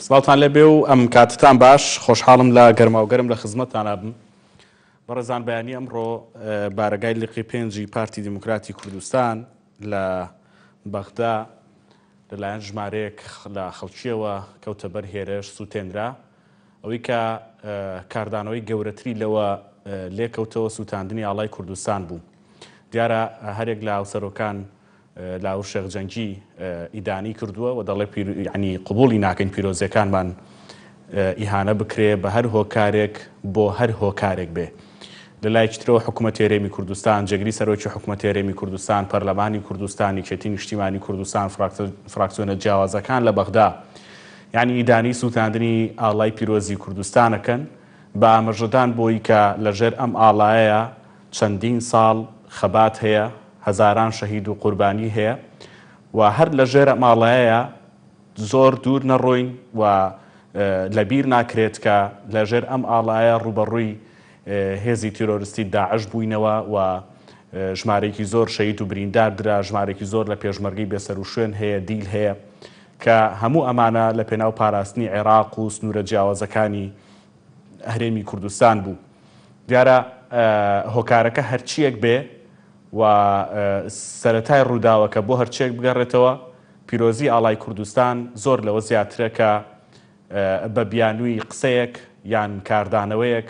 سڵاوتان لێبێ و ئەم کاتتان باش خۆشحاڵم لە گەرماوگەرم لە خزمەتتانە بم. بەڕێزان بەیانی ئەمڕۆ بارگای لیقی پێنجی پارتی دیموکراتی کوردستان لە بەغدا لەلایەن ژمارەیەک لە خەڵکیەوە کەوتە بەر هێرش سووتێنرا ئەوەی کە کاردانەوەی گەورەتری لەوە لێکەوتەوە سووتاندنی ئاڵای کوردستان بوو. دیارە هەرێک لە هاوسەرۆکان لاور شێخ جەنگی ئیدانی کردووە و دەڵێ ینی قبوڵی ناکەین پیرۆزیەکانمان ئیهانە بکرێ بە هەر هۆکارێک بۆ هەر هۆکارێک بێ. لە لایەکترەوە حکوومەت هێرێمی کوردستان، جێگری سەرۆکی حکوومەت هێرێمی کوردستان، پەرلەمانی کوردستان، یەکێتی نیشتیمانی کوردستان، فراکسیۆنە جیاوازەکان لە بەغدا یعنی ئیدانی سووتاندنی ئاڵای پیرۆزی کوردستانەکەن بە ئاماژەدان بۆی کە لەژێر ئەم ئاڵایەیە چەندین ساڵ خەبات هەیە، هەزاران شەهید و قوربانی هەیە و هەر لەژێر ئەم ئاڵایەیە زۆر دوور نەڕۆین و لەبیر ناکرێت کە لەژێر ئەم ئاڵایە ڕوبەڕووی هێزی تیرۆریستی داعش بووینەوە و ژمارەیەکی زۆر شەهید و بریندار درا، ژمارەیەکی زۆر لە پێشمەرگەی بێسەر و شوێن هەیە، دیل هەیە کە هەموو ئەمانە لە پێناو پاراستنی عێراق و سنوورە جیاوازەکانی هەرێمی کوردستان بوو. دیارە هۆکارەکە هەرچیەک بێ و سەرەتای ڕووداوەکە بۆ هەرچێک بگەڕێتەوە پیرۆزی ئاڵای کوردستان زۆر لەوە زیاترە کە بە بیانووی قسەیەک یان کاردانەوەیەک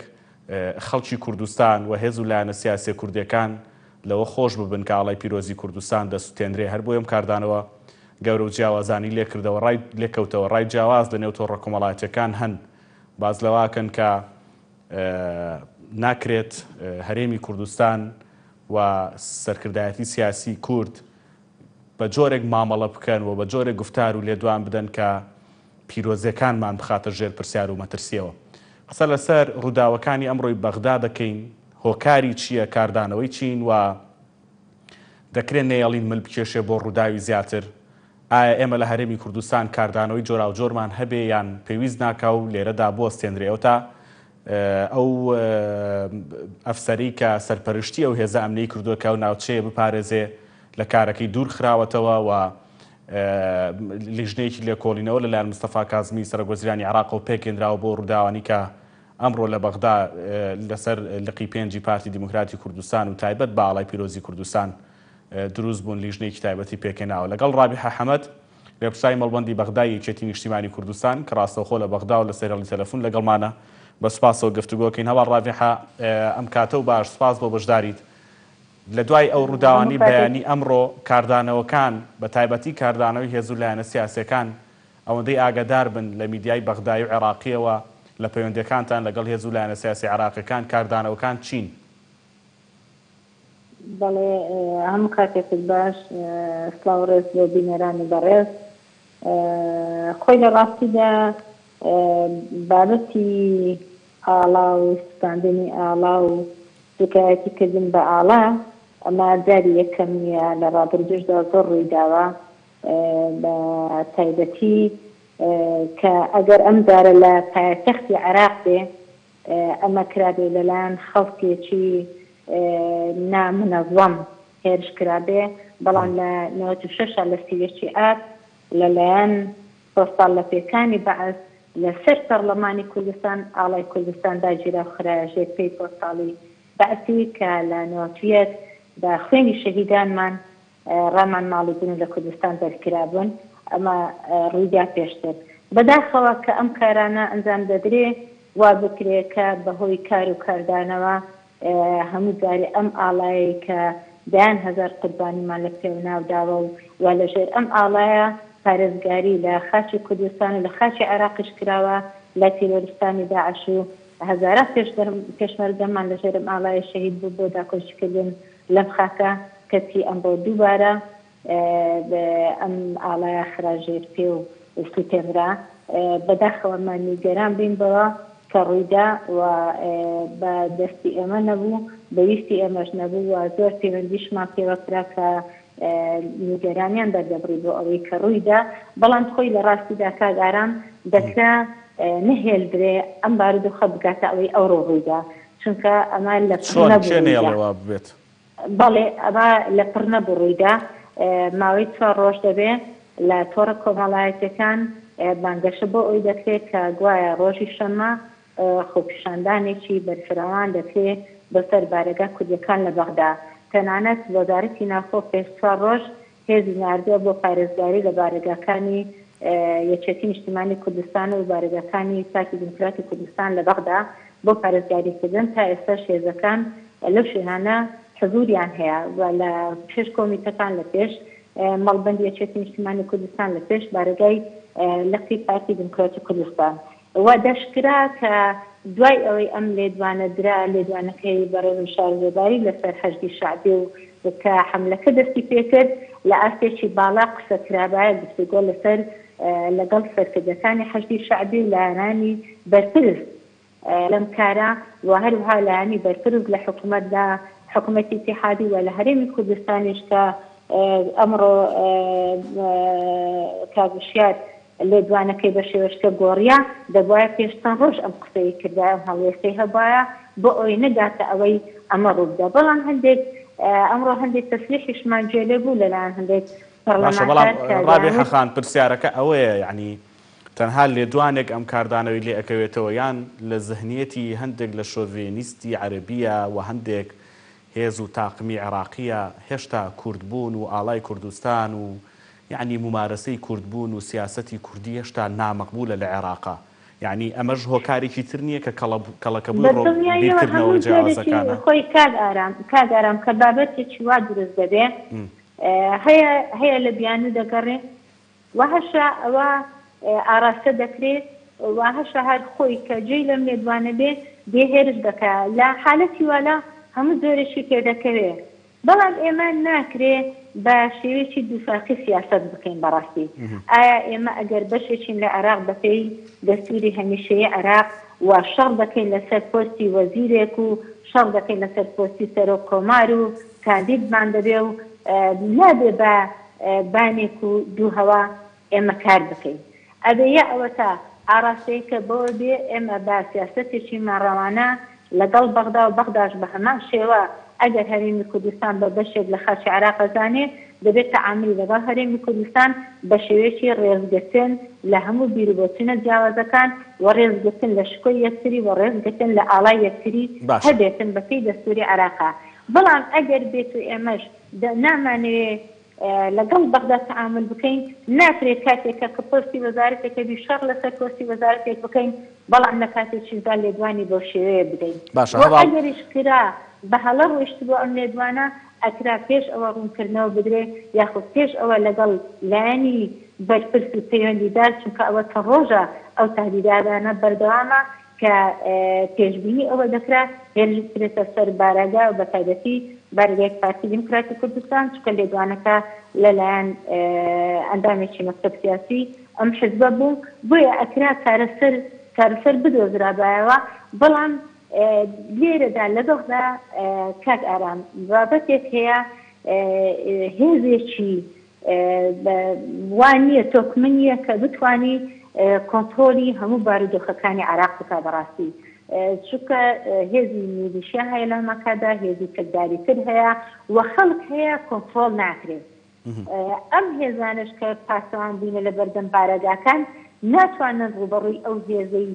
خەڵکی کوردستان و هێز و لایەنە سیاسی کوردیەکان لەوە خۆش ببن کە ئاڵای پیرۆزی کوردستان دەسووتێنرێ. هەر بۆ ئەم کاردانەوە گەورە و جیاوازانی لێکەوتەوە ڕای جیاواز لە نێو تۆڕە کۆمەڵایەتیەکان هەن باز لەواکەن کە ناکرێت هەرێمی کوردستان و سەرکردایەتی سیاسی کورد بە جۆرێک مامەڵە بکەن و بە جۆرێک گفتار و لێدوان بدەن کە پیرۆزیەکانمان بخاتە ژێر پرسیار و مەترسیەوە. قسە لەسەر ڕووداوەکانی ئەمڕۆی بەغدا دەکەین، هۆکاری چییە، کاردانەوەی چین و دەکرێت نێڵین مل بکێشێ بۆ ڕووداوی زیاتر. ئایا ئێمە لە هەرێمی کوردستان کاردانەوەی جۆرا و جۆرمان هەبێ یان پێویست ناکا و لێرەدا بوەستێنرێەوە تا ئەو ئەفسەری کە سەرپەرشتی ئەو هێزە ئەمنی کردووە کە و ناوچەیە بپارێزێ لە کارەکەی دوور خراوەتەوە و لیژنەیەکی لێکۆڵینەوە لەلایەن مستەفا کازمی سەرۆکوەزیرانی عێراق و پێکێنراوە بۆ ڕووداوانی کە ئەمڕۆ لە بەغدا لەسەر لقی پێنجی پارتی دیموکراتی کوردستان و تایبەت بە ئاڵای پیرۆزی کوردستان دروست بوون لیژنەیەکی تایبەتی پێکێناوە. لەگەڵ ڕابیحە حەمەد وێبسای مەڵبەندی بەغدای یەکێتی نیشتیمانی کوردستان کە ڕاستەوخۆ لە بەغدا و لە سەرێڵی تەلەفۆن لەگەڵمانە بە سوپاسەوە گفتوگۆکەین. هەوا ڕابیحە ئەم کاتە و باش سوپاس بۆ بەشداریت. لە دوای ئەو ڕووداوانی بەیانی ئەمڕۆ کاردانەوەکان بە تایبەتی کاردانەوەی هێز و لایەنە سیاسیەکان ئەوەندەی ئاگادار بن لە میدیای بەغدای و عێراقیەوە لە پەیوەندیەکانتان لەگەڵ هێز و لایەنە سیاسی عێراقیەکان کاردانەوەکان چین؟ بەڵێ هەموو کاتێکت باش، سڵاو ڕێز بۆ بینەرانی بەڕێز. خۆی لە ڕاستیدا بابەتی ئاڵا و سووتاندنی ئاڵا و دکایەتی کردن بە ئاڵا ئەمە جاری یەکەم نیە، لە ڕابردوشدا زۆر ڕووی داوە بە تایبەتی کە ئەگەر ئەم جارە لە پایتەختی عێراق بێ ئەمە کرابێ لەلایەن خەڵکێکی نامنەظەم هێرش کرابێ، بەڵام لە 96 لە سیوێکی ئاب لەلایەن پۆستال لە پێکانی بەعەز لەسەر پەرلەمانی کوردستان ئاڵای کوردستان داگیرا خراە ژێرپەی پۆستاڵی بەعسی کە لە نۆتویەک بە خوێنی شەهیدانمان ڕامان ماڵی بوون لە کوردستان دەرکرابوون. ئەمە ڕوویدا پێشتر بەداخەوە کە ئەم کارانە ئەنجام دەدرێ وا بکرێ کە بەهۆی کار و کاردانەوە هەموو جارێ ئەم ئاڵایی کە دایان هەزار قوربانیمان لە پێو ناوداوە و لەژێر ئەم ئاڵایە پارێزگاری لە خاچی کوردستان و لە خاچی عێراقیش کراوە لە تیرۆریستانی داعش و هەزارە پێشمەرگەمان لەژێر ئەم ئاڵایە شەهید بوو بۆ داکۆچکردن لەم خاکە کەسی ئەمڕۆ دووبارە ئەم ئاڵایە خراژێر پێ و سووتێنرا. بەداخەوەمان نیگەران بین بەوە کە ڕوویدا و بە دەستی ئێمە نەبوو، بەویستی ئێمەش نەبوو و زۆر پەیوەندیشمان پێوە کرا کە نیگەرانیان دەردەبڕی بۆ ئەوەی کە ڕوویدا. بەڵام خۆی لە ڕاستیدا کاگاران دەکرا نهێلدرێ ئەم بارودۆخە بگاتە ئەوەی ئەوڕۆ ڕوویدا، چونکە ئەمە لە پڕ نەبوو. بەڵێ ئەمە لە پڕ نەبوو ڕوویدا. ماوەی 4 ڕۆژ دەبێ لە تۆڕە کۆمەڵایەتەکان بانگەشە بۆ ئەوی دەکرێت کە گوایە ڕۆژی شەمە خۆپیشاندانێکی بەرفراوان دەکرێت بەسەر بارگا کوردیەکان لە بەغدا. تەنانەت وەزارەتی ناوخۆ پێش 4 ڕۆژ هێزی ناردووە بۆ پارێزگاری لە بارگاکانی یەکێتی نیشتیمانی کوردستان و بارگاکانی پارتی دیموکراتی کوردستان لە بەغدا بۆ پارێزگاریکردن. تا ئێستا هێزەکان لەو شوێنانە حضوریان هەیە و لە پێش کۆمیتەکان لە پێش مەڵبەندی یەکێتی نیشتیمانی کوردستان لە پێش بارگای لەقی پارتی دیموکراتی کوردستان وا دەشکرا کە دوای ئەوەی ئەم لێدوانەدرا لێدوانەکەی بەڕێوە شارۆزەداری لەسەر حەشدی شەعبی و کە حملەکە دەستی پێکرد لە ئاستێکی باڵا قسەکرابایە گفتوگۆ لەسەر لەگەڵ سەرکردەکانی حەشدی شەعبی و لایەنانی بەرپرس لەم کارە و هەروەها لایەنی بەرپرس لە حکوومەتدا حکوومەتی ئیتیحادی و لە هەرێمی کوردستانیش کە ئەمڕۆ کاگوشیار لێدوانەکەی بە شێوەشکە گۆڕیا دەبواە پێشتان ڕۆژ ئەم قسەی کردای ئەم هەڵوێستەی هەبایە بۆ ئەوەی نەداتە ئەوەی ئەمە ڕووبدا. بەڵام هەندێک ئەمڕۆ هەندێک تەسلیحیشمان جێلێ بوو لەلایەن هەندێک ڕابێ حەخان پرسیارەکە ئەوەیە یعنی تەنها لێدوانێک ئەم کاردانەوەی لێ ئەکەوێتەوە یان لە زەهنیەتی هەندێک لە شۆڤێنیستی عەرەبیە و هەندێک هێز و تاقمی عێراقیە هێشتا کوردبوون و ئاڵای کوردستان و یعنی ممارەسەی کوردبوون و سیاسەتی کوردی هێشتا نامەقبولە لە عێراقا. یعنی ئەمەش هۆکارێکی تر نییە کە کەڵەکەبووی ڕۆبیرکردنەوە جیاوازەکانە. خۆی کاگارام کە بابەتێکی وا دروست دەبێ هەیە لە بیانوو دەگەڕێ وهەشە ئەوە ئاراستە دەکرێت وهەشە هەر خۆی کە جێی لەم لێدوانە بێ دێهێرش دەکا لە حالەتی والا هەموو زۆرێکی پێدەکەوێت. بەڵام ئێمە ناکرێ بە شێوەیەکی دووفاقی سیاست بکەین. بەڕاستی ئایا ئێمە ئەگەر بەشێکین لە عێراق بەپێی دەستوری هەمیشەیی عێراق و شەڕ دەکەین لەسەر پۆستی وەزیرێک و شەڕ دەکەین لەسەر پۆستی سەرۆک کۆمار و کاندیدمان دەبێ و نابێ بە بانێک و دوو هەوا ئێمە کار بکەین. ئەبێ یا ئەوە تا ئاراستەیەکە بەوە بێ ئێمە با سیاسەتێکی ماڕەوانە لەگەڵ بەغدا و بەغداش بە هەمان شێوە ئەگەر هەرێمی کوردستان بە بەشێک لە خاچی عێراق ئەزانێ دەبێت تەعاملی لەگەڵ هەرێمی کوردستان بە شێوەیەکی ڕێزگرتن لە هەموو بیربۆچینە جیاوازەکان و ڕێزگرتن لە شکۆی یەکتری و ڕێزگرتن لە ئاڵای یەکتری هەبێتن بەپێی دەستوری عێراقا. بەڵام ئەگەر بێت و ئێمەش نامانوێ لەگەڵ بەغدا تەعامل بکەین ناکرێت کاتێکە کە پۆستی وەزارەتێکە بی شەڕ لەسەر پۆستی وەزارەتێک بکەین بەڵام لە کاتێکیدا لێدوانی بۆ شێوەیە بدەین. ئەگەریش کرا بە هەڵە ڕۆیشت بۆ ئەم لێدوانە ئەکرا پێش ئەوە ڕوونکردنەوە بدرێ یاخود پێش ئەوە لەگەڵ لایەنی بەرپرس و پەیوەندیدار چونکە ئەوە چەند ڕۆژە ئەو تهدیددانە بەردەوامە کە پێشبینی ئەوە دەکرا هێرشێتە سەر بارەگا و بە تایبەتی بارگای پارتی دیموکراتی کوردستان چونکە لێدوانەکە لەلایەن ئەندامێکی مەکتەب سیاسی ئەم حزبە بوو بۆیە ئەکرا کارەسەر بدۆزرابایەوە. بەڵام لێرەدا لەگەڵدا کات ئارام بابەتێک هەیە هێزێکی وانییە تۆکمنیە کە بتوانی کۆنتۆلی هەموو بارودۆخەکانی عێراق بکات. بەڕاستی چونکە هێزی میلیشیا هەیە لە مەکەدا هێزی کردداری تر هەیە و خەڵک هەیە کۆنتۆل ناکرێت. ئەم هێزانش کە پاسەوان بوونە لە بەردەم بارەگاکان ناتوانن ڕوبەڕووی ئەو هێزەی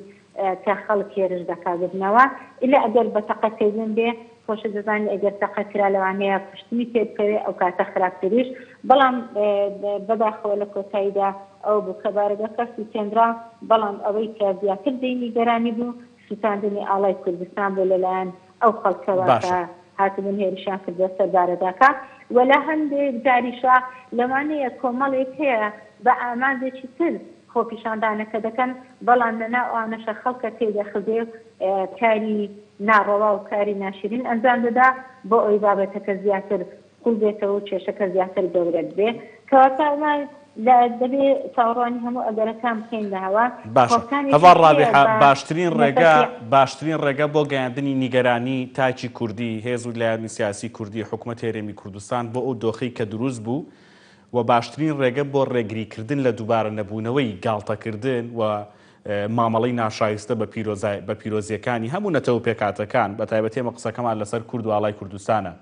کە خەڵک هێرش دەکاتبنەوە ئللا ئەگەر بە تەقەتێزن بێ خۆشە دەزانانی ئەگەر تەقەکرا لەوانەیە پشتنی تێبکەوێ ئەو کاتە خراپتریش. بەڵام بەداخەوە لە کۆتاییدا ئەو بوو کە بارەگەکە سووتێنرا بەڵام ئەوەی کە زیاتر دەینی گەرانی بوو سووتاندنی ئاڵای کوردستان بۆ لەلایەن ئەو خەڵکەوە کە هاتبوون هێرشیان کردوە سەر بارەگاکە وەلا هەندێک جاریشا لەوانەیە کۆمەڵێک هەیە بە ئامادێکی تر خۆپیشاندانەکە دەکەن بەڵام لەناو ئەوانەشە خەڵکە تێدەخزێ کاری ناڕەوا و کاری ناشرین ئەنجام دەدا بۆ ئەوی بابەتەکە زیاتر قوڵ بێتەوە و کێشەکە زیاتر گەورە بێ کەواتە دەبێ چاوەڕوانی هەموو ئەگەرەکان بکەین لەهەوا. هەڤار ڕابێحە باشترین ڕێگە بۆ گەیاندنی نیگەرانی تاکی کوردی هێز و لایەنی سیاسی کوردی حکوومەت هێرێمی کوردستان بۆ ئەو دۆخەی کە دروست بوو و باشترین ڕێگە بۆ ڕێگریکردن لە دووبارە نەبوونەوەی گاڵتەکردن و مامەڵەی ناشایستە بە پیرۆزیەکانی هەموو نەتەوە پێکاتەکان بە تایبەتی ئێمە قسەکەمان لەسەر کورد و ئاڵای کوردستانە.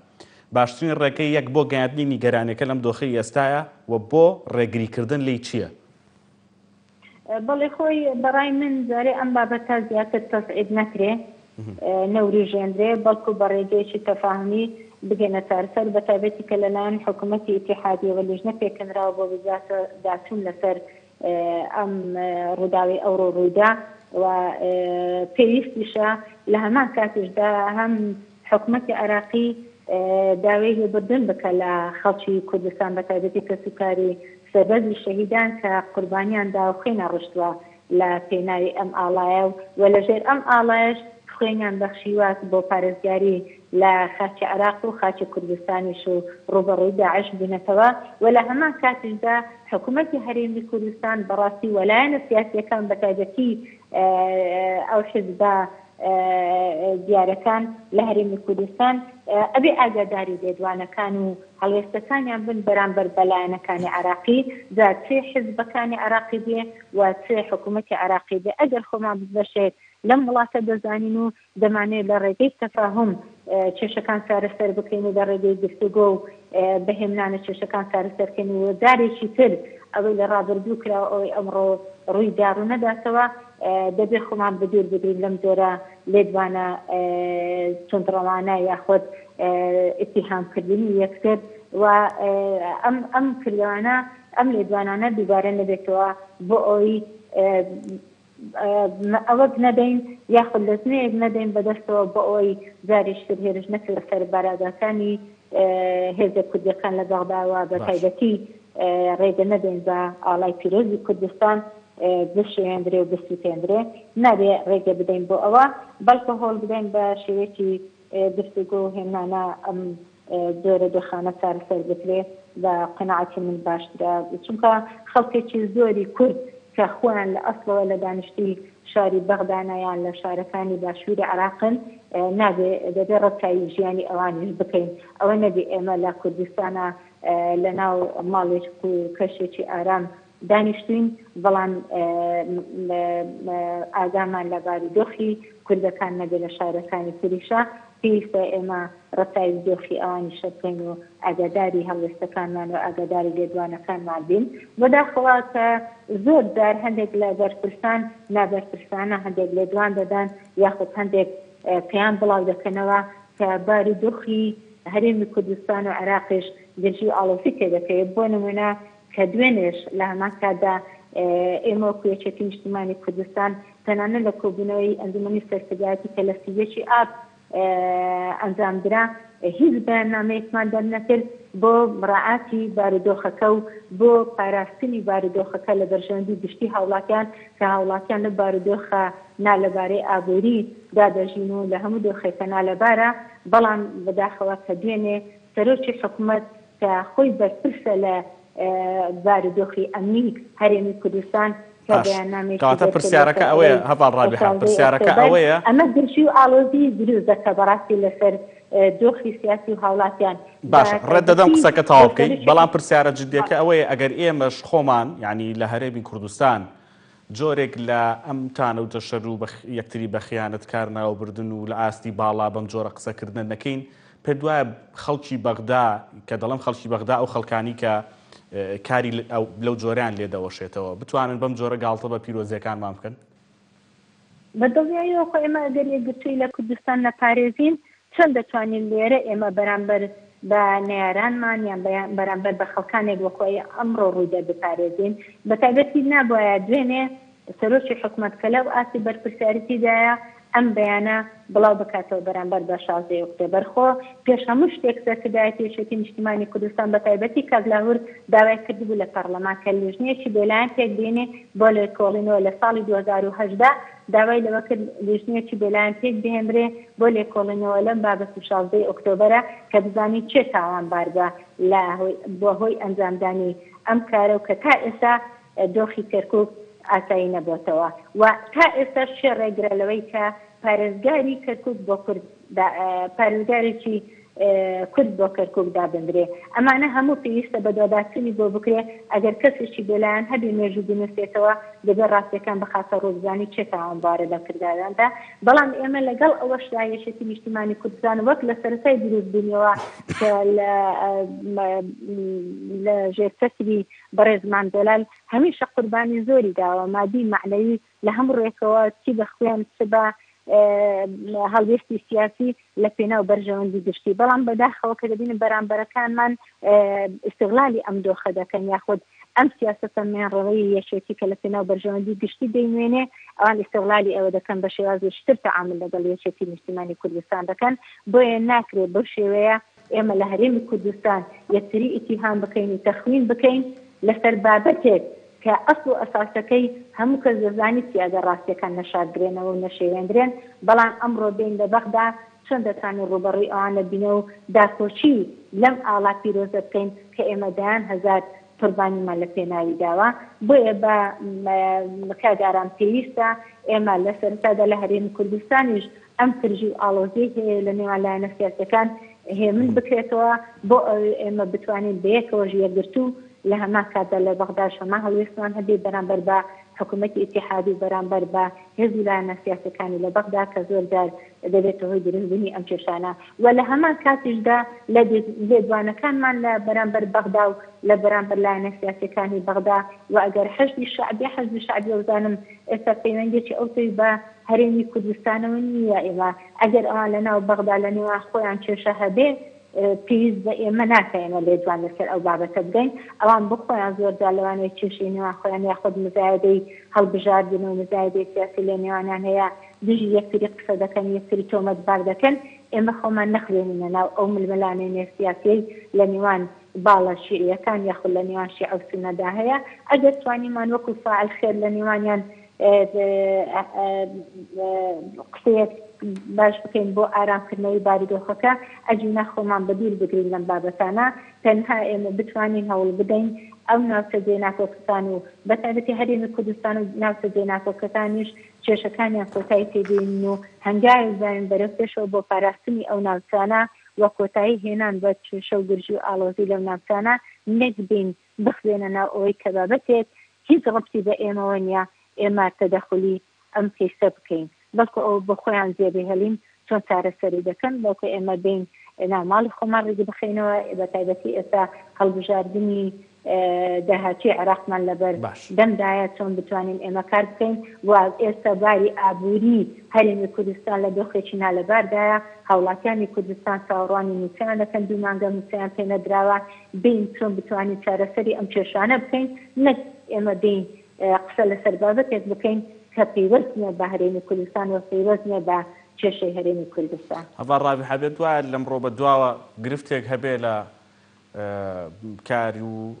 باشترین ڕێگەی یەک بۆ گەیاندنی نیگەرانەکە لەم دۆخەی ئێستایە و بۆ ڕێگریکردن لی چییە؟ بەڵێ خۆی بەڕای من جارێ ئەم بابەتە زیاتر تەسعید نەکرێ نەوریژێنرێ بەڵکو بە ڕێگەیەکی تەفاهمی بگەنە سەرسەر بە تایبەتی کە لەلایەن حکوومەتی ئیتیحادیەوە لیژنە پێکەنراوە بۆ بزاتە داچوون لەسەر ئەم ڕووداوی ئەوڕۆ ڕوویدا و پێویستیشە لە هەمان کاتیشدا هەم حکوومەتی عێراقی داوای لێبوردن بکە لە خەڵکی کوردستان بە تایبەتی کەسوکاری سەربەزی شەهیدان کە قوربانیان داوخێنە ڕشتووە لە پێناوی ئەم ئاڵایە و لەژێر ئەم ئاڵایەش خوێنیان بەخشیوات بۆ پارێزگاری لە خاچی عێراق و خاچی کوردستانیش و ڕوبەڕووی داعش بوونەتەوە و لە هەمان کاتیشدا حکوومەتی هەرێمی کوردستان بەڕاستی وەلایەنە سیاسیەکان بە تایبەتی ئەو حیزبە دیارەکان لە هەرێمی کوردستان ئەبێ ئاگاداری لێدوانەکان و هەڵوێستەکانیان بن بەرامبەر بەلایەنەکانی عێراقی جا چێ حیزبەکانی عێراقی بێ و چێ حکوومەتی عێراقی بێ ئەگەر خۆمان ببەشێت لەم وڵاتە دەزانین و دەمانێت لە ڕێگەی تەفاهم کێشەکان چارەسەر بکەین و لە ڕێگەی گفتوگۆ و بەهێمنانە کێشەکان چارەسەرکەین و دارێکی تر ئەوەی لە ڕابردوو کراوە ئەوەی ئەمڕۆ ڕووی داڕوو نەداتەوە دەبێ خۆمان بدور بدرین لەم جۆرە لێدوانە چۆنڕەوانە یاخۆت ئیتیهامکردنی یەکتر و ئەم کردوانە ئەم لێدوانانە دووبارە نەبێتەوە بۆ ئەوی ئەوەک نەدەین یاخود لەزنەیەک نەدەین بەدەستەوە بۆ ئەوی جاریشتر هێرش نەکرد لەسەر بارادەکانی هێزە کوردەکان لە بەغداوە بە تایبەتی ڕێگە نەدەین بە ئاڵای پیرۆزی کوردستان بشێندرێ و بسووتێندرێ نابێ ڕێگە بدەین بۆ ئەوە بەڵکو هۆڵ بدەین بە شێوەیەکی گفتوگۆ و هێنانە ئەم جۆرە دۆخانە چارەسەر بکرێ بە قەناعەتی من باشترە چونکە خەڵکێکی زۆری کورد کە خۆیان لە ئەسڵەوە لە دانیشتی شاری بەغدانایان لە شارەکانی باشووری عێراقن نابێ دەبێ ڕەتایی ژیانی ئەوانیش بکەین ئەوە نەبێ ئێمە لە کوردستانە لە ناو ماڵێک و کەشێکی ئارام دانیشتوین بەڵام ئاگامان لە بارودۆخی کوردەکان نەبێ لە شارەکانی تریشە پێویستە ئێمە ڕەتایی دۆخی ئەوانی شەکەین و ئاگاداری هەڵوێستەکانمان و ئاگاداری لێدوانەکانمان بین بەداخەوە کە زۆر جار هەندێک لە بەرپرسان نابەرپرسانە هەندێک لێدوان دەدان یاخود هەندێک پێیان بڵاو دەکەنەوە کە بارودۆخی هەرێمی کوردستان و عێراقیش گەنجی ئاڵۆزی پێ دەکەوێت بۆ نمونە کە دوێنێش لە هەمان کاتدا ئێمە وەکو یەکێتی نیشتیمانی کوردستان تەنانەت لە کۆبوونەوەی ئەنجومەنی سەرسەرگایەتی کە لە سیڤێکی ئاب ئەنجامدرا هیچ بەیاننامەیەکمان دەرنەکرد بۆ مراعاتی بارودۆخەکە و بۆ پاراستنی بارودۆخەکە لە بەرژەوەندی گشتی هاوڵاتیان کە هاوڵاتیان لە بارودۆخە نالەبارەی ئابووری دادەژین و لە هەموو دۆخێکە نالەبارە بەڵام بەداخەوە کە دوێنێ سەرۆکی حکوومەت کە خۆی بەرپرسە لە بارودۆخی ئەمنی هەرێمی کوردستان کاتە پرسیارەکە ئەوەیە هەڤال ڕابیحە پرسیارەکە ئەوەیە ئەمە گرژی و ئاڵۆزی دروست دەکە بەڕاستی لەسەر دۆخی سیاسی و هاوڵاتیان باش ڕێت دەدەم قسەکە تەواو بکەیت بەڵام پرسیارە جدیەکە ئەوەیە ئەگەر ئێمەش خۆمان یعنی لە هەرێمی کوردستان جۆرێک لە ئەم تانە و دەشەر و یەکتری بە خیانەتکارنەوە بردن و لە ئاستی باڵا بەم جۆرە قسەکردن نەکەین پێ دوایە خەڵکی بەغدا کە دەڵم خەڵکی بەغدا ئەو خەڵکانی کە کاری لەو جۆریان لێدەوەشێتەوە بتوانن بەم جۆرە گاڵتە بە پیرۆزیەکانمان بکەن بەدڵنیاییەوە خۆ ئێمە ئەگەر یەکگرتووی لە کوردستان نەپارێزین چەند دەتوانین لێرە ئێمە بەرامبەر بە نێرانمان یان بەرامبەر بە خەڵکانێک وەکوی ئەمڕۆ ڕوویدا بپارێزین بە تایبەتی نابایە دوێنێ سەرۆکی حکوومەت کە لەو ئاسی بەرپرسیارەتیدایە ئەم بەیانە بڵاو بکاتەوە بەرامبەر بە 16 ئۆکتۆبەر خۆ پێش هەموو شتێک سەرکردایەتی یەکێتی نیشتیمانی کوردستان بە تایبەتی کاگلاهور داوای کردبوو لە پەرلەمان کە لیژنەیەکی بێلایەن پێک بێنێ بۆ لێکۆڵینەوە لە ساڵی 2018 داوای لەوە کرد لیژنەیەکی بێلایەن پێک بهێنرێ بۆ لێکۆڵینەوە لەم بابەتی 16 ئۆکتۆبەرە کە بزانین چێ تاوانبار بە بۆ هۆی ئەنجامدانی ئەم کارە و کە تا ئێستا دۆخی کەرکووک ئاسایی نەبووتەوە و تا ئێستا شێ ڕێگرە لەوەی کە پارێزگاری کەرکووک بۆ کورد پارێزگارێکی کورد بۆ کەرکووک دابدرێ ئەمانە هەموو پێویستە بە دۆداچنی بۆ بکرێ ئەگەر کەسێکی بێلایەن هەبێ مێژوو بنووسێتەوە دەبێت ڕاستیەکان بخاتە ڕۆزگانی چێ تاوانبارە لە کردداراندا بەڵام ئێمە لەگەڵ ئەوەشدا یەکێتی نیشتیمانی کوردستان وەک لە سەرەتای دروست بوونیەوە کە لە ژێرچەتری بەڕێزمان دەلال هەمیشە قوربانی زۆری داوە مادی معنەوی لە هەموو ڕێکەوە چی بە خوێن چ بە هەڵوێستی سیاسی لە پێناو بەرژەوەندی گشتی بەڵام بەداخەوە کە دەبینن بەرامبەرەکانمان ئیستیغلالی ئەم دۆخە دەکەن یاخود ئەم سیاسەتە مێنڕەوەی یەکێتی کە لە پێناو بەرژەوەندی گشتی دەیمێنێ ئەوان ئیستیغلالی ئەوە دەکەن بە شێوازیشتر تەعامل لەگەڵ یەکێتی نیشتیمانی کوردستان دەکەن بۆیە ناکرێت بەو شێوەیە ئێمە لە هەرێمی کوردستان یەکتری ئیتیهام بکەین و تەخمین بکەین لەسەر بابەتێک کە ئەسڵ و ئەساسەکەی هەموو کەس دەزانی چیاگە ڕاستیەکان نەشاردرێنەوە و نەشێوێندرێن بەڵام ئەمڕۆ بین لە بەغدا چۆن دەتوانین ڕوبەڕووی ئەوانە بینە و داکۆچی لەم ئاڵا پیرۆزە بکەین کە ئێمە دایان هەزار قوربانیمان لە پێناوی داوە بۆیە بە کاگاران پێویستە ئێمە لە سەرەتادا لە هەرێمی کوردستانیش ئەم فرژی و ئاڵۆزەی هەیە لە نێوان لایەنە سیاسەکان هێمن بکرێتەوە بۆ ئێمە بتوانین بەیەکەوە ژێرگرتو لە هەمان کاتدا لە بەغداش هەما هەڵوێستمان هەبێ بەرامبەر بە حکوومەتی ئیتیحادی بەرامبەر بە هێزی لایەنە سیاسەکانی لە بەغدا کە زۆر جار دەبێتە هۆی دروستبوونی ئەم کێشانە و لە هەمان کاتیشدا لە لێدوانەکانمان لە بەرامبەر بەغدا و لە بەرامبەر لایەنە سیاسەکانی بەغدا و ئەگەر حەزبی شعبی وەزانم ئێستا پەیوەندێکی ئەوتەی بە هەرێمی کوردستانەوە نییە ئێمە ئەگەر ئەوان لەناو بەغدا لە نێوان خۆیان کێشە هەبێ پێویست بە ئێمە ناکەینە لێدوان لەسەر ئەو بابەتە بگەین ئەوان بخۆیان زۆرجار لەوانەیە کێشەی نێوان خۆیان یاخود مزایدەی هەڵبژاردن و مزایدەی سیاسی لە نێوانیان هەیە دژی یەکتری قسە دەکەن یەکتری تۆمەتبار دەکەن ئێمە خۆمان نەخوێنینە ناو ئەو ململانەی سیاسی لە نێوان باڵە شیعیەکان یاخود لە نێوان شیع و سونەدا هەیە ئەگەر توانیمان وەکو فاعل خێر لە نێوانیان قسەیەک باش بکەین بۆ ئارامکردنەوەی بارودۆخەکە ئەجینا خۆمان بەبیر بگرین لەم بابەتانە تەنها ئێمە بتوانین هەوڵ بدەین ئەو ناوچە جێناکۆکەکان و بەتایبەتی هەرێمی کوردستان و ناوچە جێناکۆکەکانیش کێشەکانیان کۆتایی تێدێنین و هەنگاوی بزانین بەرەو پێشەوە بۆ پاراستنی ئەو ناوچانە و کۆتایی هێنان بە کێشە و گرژی و ئاڵۆزی لەو ناوچانە نەکبین بخوێنە ناو ئەوەی کە بابەتێک هیچ ڕەبتی بە ئێمەوە نییە ئێمە تەدەخلی ئەم کەیسە بکەین بەڵکو ئەو بە خۆیان زێبێ هەلین چۆن چارەسەری دەکەن بەڵکو ئێمە بین ناماڵی خۆمان ڕێگە بخەینەوە بەتایبەتی ئێستا هەڵبژاردننی داهاتی عێراقمان لەبەر دەمدایە چۆن بتوانین ئێمە کار بکەین و ئێستا باری ئابووری هەرێمی کوردستان لە دۆخێکی نالەباردایە هاوڵاتیانی کوردستان چاوەڕوانی نووسیان دەکەن دوو مانگە نووسیان پێ نەدراوە بین چۆن بتوانین چارەسەری ئەم کێشانە بکەین نەک ئێمە بین قسە لەسەر بابەتێک بکەین کە پەیوەست نیە بە هەرێمی کوردستان و پەیوەست نیە بە کێشەی هەرێمی کوردستان هەڤار ڕاوی هەبێت وایە لەمڕۆ بە دواوە گرفتێک هەبێ لە کاری و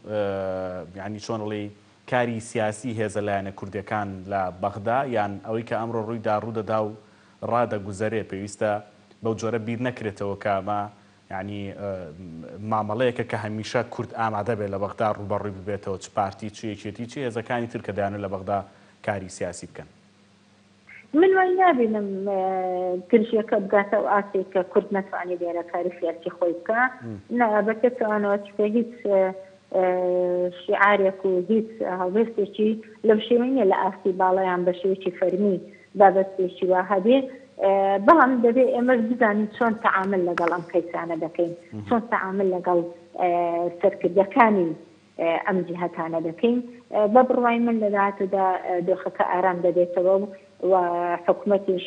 یعنی چۆنڵی کاری سیاسی هێزە لایەنە کوردەکان لە بەغدا یان ئەوەی کە ئەمڕۆ ڕوویدا ڕوودەدا و ڕادەگوزەرێ پێویستە بەو جۆرە بیر نەکرێتەوە کامە یعنی مامەڵەیەکە کە هەمیشە کورد ئامادە بێت لە بەغدا ڕوبەڕووی ببێتەوە چ پارتی چ یەکێتی چ هێزەکانی تر کە دایانێت لە بەغدا کاری سیاسی بکەن من وای نابینم گرژیەکە بگاتە و ئاسێک کە کورد نەتوانێت لێرە کاری سیاسی خۆی بکە نابەتێتوانەوە چکە هیچ شیعارێک و هیچ هەڵوێستێکی لەو شێوەیە لە ئاستی باڵەیان بە شێوەیەکی فەرمی بابەتێکی وا هەبێ بەڵام دەبێت ئێمەش بزانین چۆن تەعامل لەگەڵ ئەم کەیسانە دەکەین چۆن تەعامل لەگەڵ سەرکردەکانی ئەم جیهەتانە دەکەین بە بڕوای من لە داهاتوودا دۆخەکە ئارام دەبێتەوە و حکوومەتیش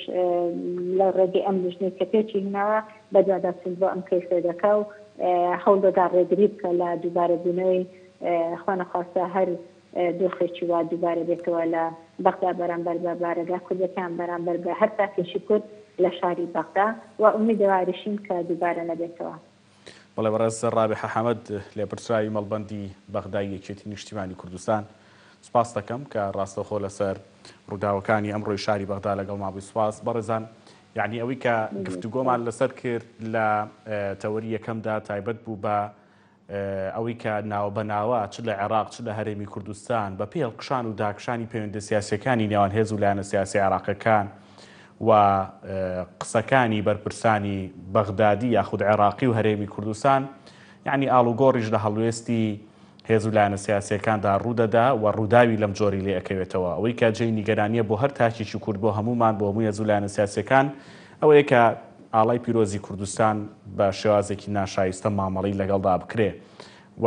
لە ڕێگەی ئەم لیژنەی کە پێچی هێناوە بەدواداچین بۆ ئەم کەیسە دەکا و هەوڵ دەدا ڕێگری بکە لە دووبارە بوونەوەی خوا نەخواستە هەر دۆخێکی وا دووبارە بێتەوە لە بەغدا بەرامبەر بە بارەگا کوردەکان بەرامبەر بە هەر تاکێشی کورد لە شاری بەغدا و ئومیدوارشین کە دووبارە نەبێتەوە. بەڵێ بەڕێز ڕابح حەمەد لێپرسراوی مەڵبەندی بەغدای یەکێتی نیشتیمانی کوردستان سپاس دەکەم کە ڕاستەخۆ لەسەر ڕووداوەکانی ئەمڕۆی شاری بەغدا لەگەڵ مابووی سپاس بەڕێزان یعنی ئەوەی کە گفتوگۆمان لەسەر کرد لە تەوەری یەکەمدا تایبەت بوو بە ئەوەی کە ناوبەناوە چ لە عێراق چ لە هەرێمی کوردستان بە پێڵقشان و داکشانی پەیوەندە سیاسیەکانی نێوان هێز و لایەنە سیاسی عێراقیەکان و قسەکانی بەرپرسانی بەغدادی یاخود عێراقی و هەرێمی کوردستان یعنی ئاڵوگۆڕیش لە هەڵوێستی هێز و لایەنە سیاسیەکاندا ڕوودەدا و ڕووداوی لەم جۆری لێ ئەکەوێتەوە. ئەوەی کە جێی نیگەرانیە بۆ هەر تاکێکی کورد بۆ هەمومان بۆ هەموو هێز و لایەنە سیاسیەکان ئەوەیە کە ئاڵای پیرۆزی کوردستان بە شێوازێکی ناشایستە مامەڵی لەگەڵدا بکرێ و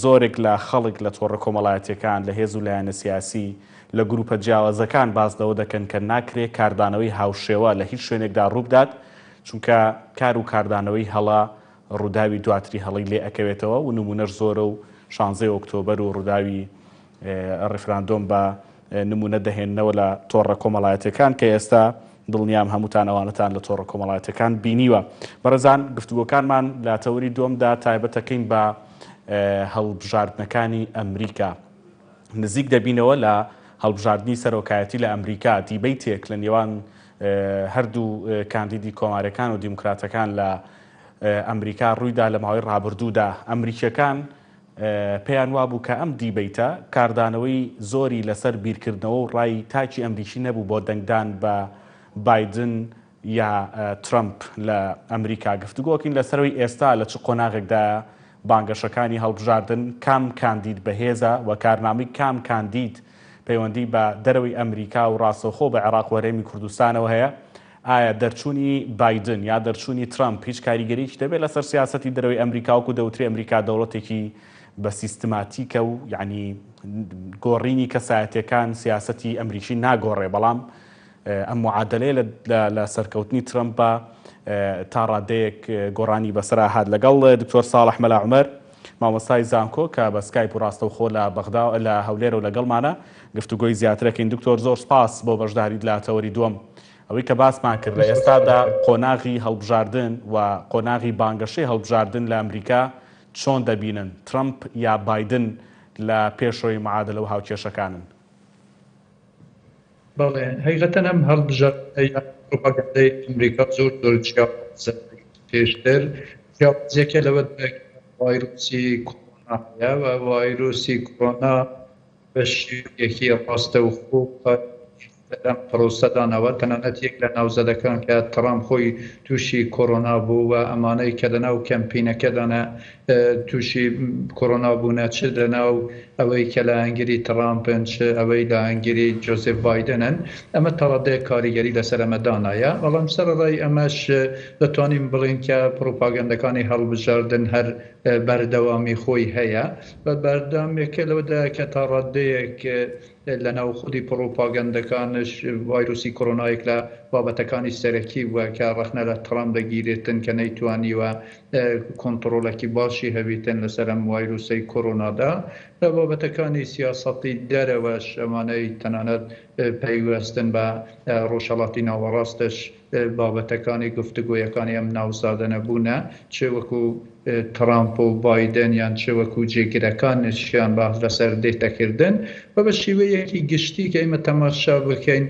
زۆرێک لە خەڵک لە تۆڕە کۆمەڵایەتیەکان لە هێز و لایەنە سیاسی لە گروپە جیاوازەکان باز لەوە دەکەن کە ناکرێت کاردانەوەی هاوشێوە لە هیچ شوێنێکدا ڕووبدات چونکە کار و کاردانەوەی هەڵا ڕووداوی دواتری هەڵی لێ ئەکەوێتەوە و نمونەش زۆرە و 16 ئۆکتۆبەر و ڕووداوی ڕێفراندۆم بە نمونە دەهێننەوە لە تۆڕە کۆمەڵایەتەکان کە ئێستا دڵنیام هەمووتان ئەوانەتان لە تۆڕە کۆمەڵایەتەکان بینیوە. بەڕێزان گفتوگۆکانمان لە تەوری دووەمدا تایبەتەکەین بە هەڵبژاردنەکانی ئەمریکا. نزیک دەبینەوە لە هەڵبژاردننی سەرۆکایەتی لە ئەمریکا دیبەیتێک لە نێوان هەردوو کاندیدی کۆمارەکان و دیموکراتەکان لە ئەمریکا ڕوویدا لە ماوەی ڕابردوودا. ئەمریکیەکان پێیان وابوو کە ئەم دیبەیتە کاردانەوەی زۆری لەسەر بیرکردنەوە و ڕای تاکی ئەمریکی نەبوو بۆ دەنگدان بە بایدن یا ترامپ لە ئەمریکا. گفتوگۆکین لەسەرەوەی ئێستا لە چ قۆناغێکدا بانگەشەکانی هەڵبژاردن کام کاندید بەهێزە و کارنامەی کام کاندید پەیوەندی بە دەرەوەی ئەمریکا و ڕاستەوخۆ بە عێراق و هەرێمی کوردستانەوە هەیە. ئایا دەرچوونی بایدن یا دەرچوونی ترامپ هیچ کاریگەریی دەبێت لەسەر سیاسەتی دەرەوەی ئەمریکا وەکو دەوتری ئەمریکا دەوڵەتێکی بە سیستماتیکە و یعنی گۆڕینی کەسایەتیەکان سیاسەتی ئەمریکی ناگۆڕێ، بەڵام ئەم معادلەیە لە سەرکەوتنی ترامپ بە تا ڕادەیەک گۆڕانی بەسەرا هات. لەگەڵ دکتۆر ساڵح مەلا عومەر مامۆستای زانکۆ کە بە سکایپ و ڕاستەوخۆ لە بەغدا لە هەولێرە و لەگەڵمانە گفتوگۆی زیاترەکەین. دکتۆر زۆر سپاس بۆ بەشداریت لە تەوەری دووەم. ئەوەی کە باسمان کرد لە ئێستادا قۆناغی هەڵبژاردن و قۆناغی بانگەشەی هەڵبژاردن لە ئەمریکا چۆن دەبینن؟ ترامپ یا بایدن لە پێشەوەی معادلە و هاوکێشەکانن؟ بەڵێ هەیغەتەن ئەم هەڵبژاردنەی پرۆپاگاندای ئەمریکا زۆر پێشتر جیاوازیەکە لەوە ڤایرۆسی کۆرۆنا هەیە و ڤایرۆسی کۆرۆنا بە شێوەیەکی ڕاستەوخۆ لەم پرۆسەدانەوە تەنانەت یەک لە ناوزەدەکان کە ترامپ خۆی تووشی کۆرۆنا بوو و ئەمانەی کە لەناو کەمپینەکەدانە تووشی کۆرۆنا بوونە چ لەناو ئەوەی کە لە ئەنگری ترامپن چ ئەوەی لە ئەنگری جۆزێف بایدنن، ئەمە تەڕادەیە کاریگەری لەسەر ئەمەدانایە. بەڵام سەرڕای ئەمەش دەتوانین بڵین کە پرۆپاگەندەکانی هەڵبژاردن هەر بەردەوامی خۆی هەیە بە بەردەوامێکە لەوەدا کە تا ڕادەیەک لە ناو خودی پرۆپاگەندەکانش ڤایرۆسی کۆرۆنایەک لە بابەتەکانی سەرەکی وە کە ڕەخنە لە ترامپ دەگیرێتن کە نەیتوانیوە کۆنتڕۆلێکی باشی هەبیتن لەسەر ئەم ڤایرۆسەی کۆرۆنادا. لە بابەتەکانی سیاسەتی دەرەوەش ئەمانەی تەنانەت پەیوەستن بە ڕۆژهەڵاتی ناوەڕاستش بابەتەکانی گفتوگۆیەکانی ئەم ناوزادە بوونە چ وەکو ترامپ و بایدن یان چ وەکو جێگیرەکانشیان باز لەسەر دێتەکردن و بە شێوەیەکی گشتی کە ئێمە تەماشا بکەین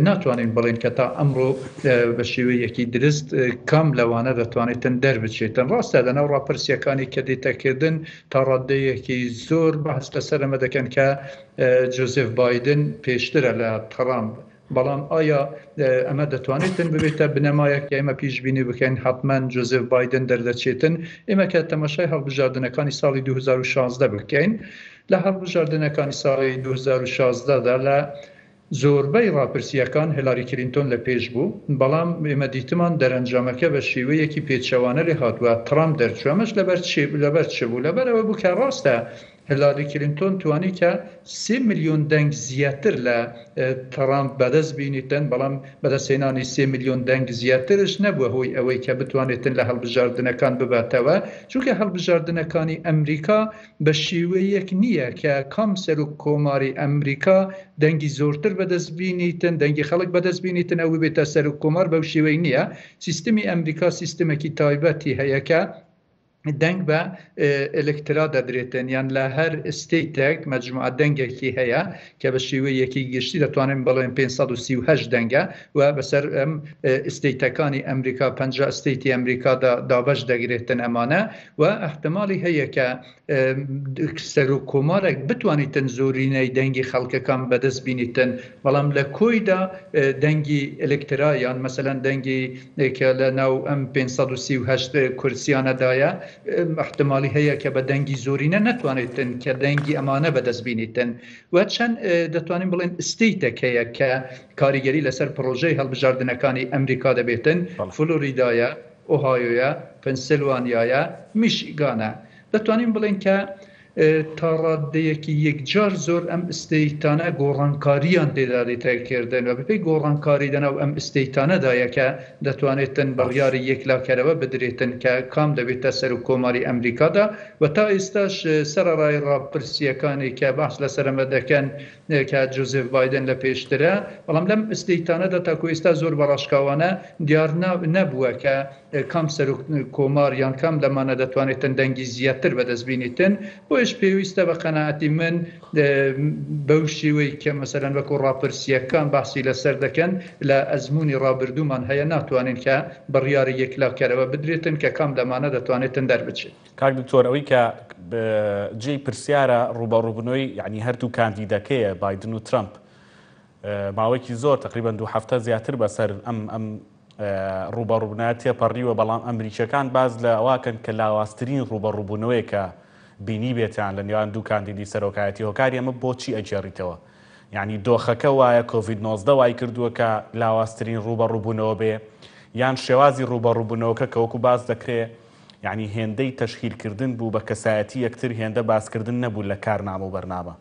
ناتوانین بڵین کە تا ئەمڕۆ بە شێوەیەکی درست کام لەوانە دەتوانێتن دەربچێتن. ڕاستە لەناو ڕاپرسیەکانی کە دێتەکردن تا ڕادەیەکی زۆر بەحس لەسەر ئەمە دەکەن کە جۆزێف بایدن پێشترە لە ترامپ، بەڵام ئایا ئەمە دەتوانێتن ببێتە بنەمایەک کە ئێمە پیشبینی بکەین حتمەن جۆزێف بایدن دەردەچێتن؟ ئێمە کە تەماشای هەڵبژاردنەکانی ساڵی 2016 بکەین، لە هەڵبژاردنەکانی ساڵی 2016دا لە زۆربەی ڕاپرسیەکان هیلاری کلینتۆن لە پێش بوو، بەڵام ئێمە دیتمان دەرەنجامەکە بە شێوەیەکی پێچەوانە لێ هاتووە ترامپ دەرچووەمەش لەبەر چ بوو؟ لەبەرەوە بوو کە ڕاستە هیلاری کلینتۆن توانی کە 3 میلیۆن دەنگ زیاتر لە ترامپ بەدەست بینیتن، بەڵام بەدەستهێنانی 3 میلیۆن دەنگ زیاترش نەبووە هۆی ئەوەی کە بتوانێتن لە هەڵبژاردنەکان بباتەوە، چونکە هەڵبژاردنەکانی ئەمریکا بە شێوەیەک نییە کە کام سەرۆک کۆماری ئەمریکا دەنگی زۆرتر بەدەست بینیتن، دەنگی خەڵک بەدەست بینیتن ئەو بێتە سەرۆک کۆمار، بەو شێوەی نییە. سیستمی ئەمریکا سیستمێکی تایبەتی هەیە کە دەنگ بە ئلکترا دەدرێتن یان لە هەر ئستیتێک مەجموعە دەنگێکی هەیە کە بە شێوەیەکی گشتی دەتوانین بڵێن 538 دەنگە و بەسەر ئەم ئستیتەکانی ئەمریکا 50 ئستیتی ئەمریکادا دابەش دەگرێتن ئەمانە و احتمالی هەیە کە سەر و کۆمارێک بتوانیتن زۆرینەی دەنگی خەڵکەکان بەدەست بینیتن بەڵام لە کۆیدا دەنگی ئلکترا یان مەسەلەن دەنگی کە لە ناو ئەم 538 کورسیانەدایە احتمالی هەیە کە بە دەنگی زۆرینە نەتوانێتن کە دەنگی ئەمانە بەدەست بینیتن و چەند دەتوانین بڵێن ئستیتێک هەیە کە کاریگەری لەسەر پرۆژەی هەڵبژاردنەکانی ئەمریکا دەبێتن فلۆریدایە، ئۆهایۆیە، پەنسیلڤانیایە، میشیگانە. دەتوانین بڵێن کە تا ڕادەیەکی یەکجار زۆر ئەم ئستیتانە گۆڕانکاریان تێدا دەکردن و بەپێی گۆڕانکاریدەنە و ئەم ئستیتانەدایە کە دەتوانێتن بڕیاری یەکلاکەرەوە بدرێتن کە کام دەبێتە سەر و کۆماری ئەمریکادا و تا ئێستاش سەرڕای ڕاپرسیەکانی کە بەحس لەسەرەمە دەکەن کە جۆزێف بایدن لە پێشترە بەڵام لەم ئستیتانەدا تاکو ئێستا زۆر بەڕاشکاوانە دیار نەبووە کە کام سەر و کۆمار یان کام لەمانە دەتوانێتن دەنگی زیاتر بەدەست بینیتن بۆیش پێویستە بە قەناعەتی من بەو شێوەی کە مەسەلەن وەکو ڕاپرسیەکان باسی لەسەر دەکەن لە ئەزمموی ڕابردوومان هەیە ناتوانین کە بڕیاری یەکلاکەرەوە بدرێتن کە کام لەمانە دەتوانێتن دەربچێت. کاک دکتۆر ئەوەی کە جێی پرسیارە ڕوبەڕووبوونەوەی یعنی هەردوو کاندیدەکەیە بایدن و ترامپ ماوەیەکی زۆر تقریبا 2 هەفتە زیاتر بەسەر ئەم ڕوبەڕووبوونە تێپەڕیوە بەڵام ئەمریکیەکان باز لە ئەواکەن کە لاوااسترین ڕوبەڕووبوونەوەی کە بینی بێتیان لە نێوان دوو کاندیدی سەرۆکایەتی هۆکاری ئەمە بۆچی ئەجێڕیتەوە یعنی دۆخەکە وایە کۆڤید-19 وای کردووە کە لاوااسترین ڕوبەڕووبوونەوە بێ یان شێوازی ڕوبەڕووبوونەوەکە کە وەکو باز دەکرێت یعنی هێندەی تەشکیلکردن بوو بە کەسایەتی یەکتر هێندە باسکردن نەبوو لە کارنامە و بەرنامە.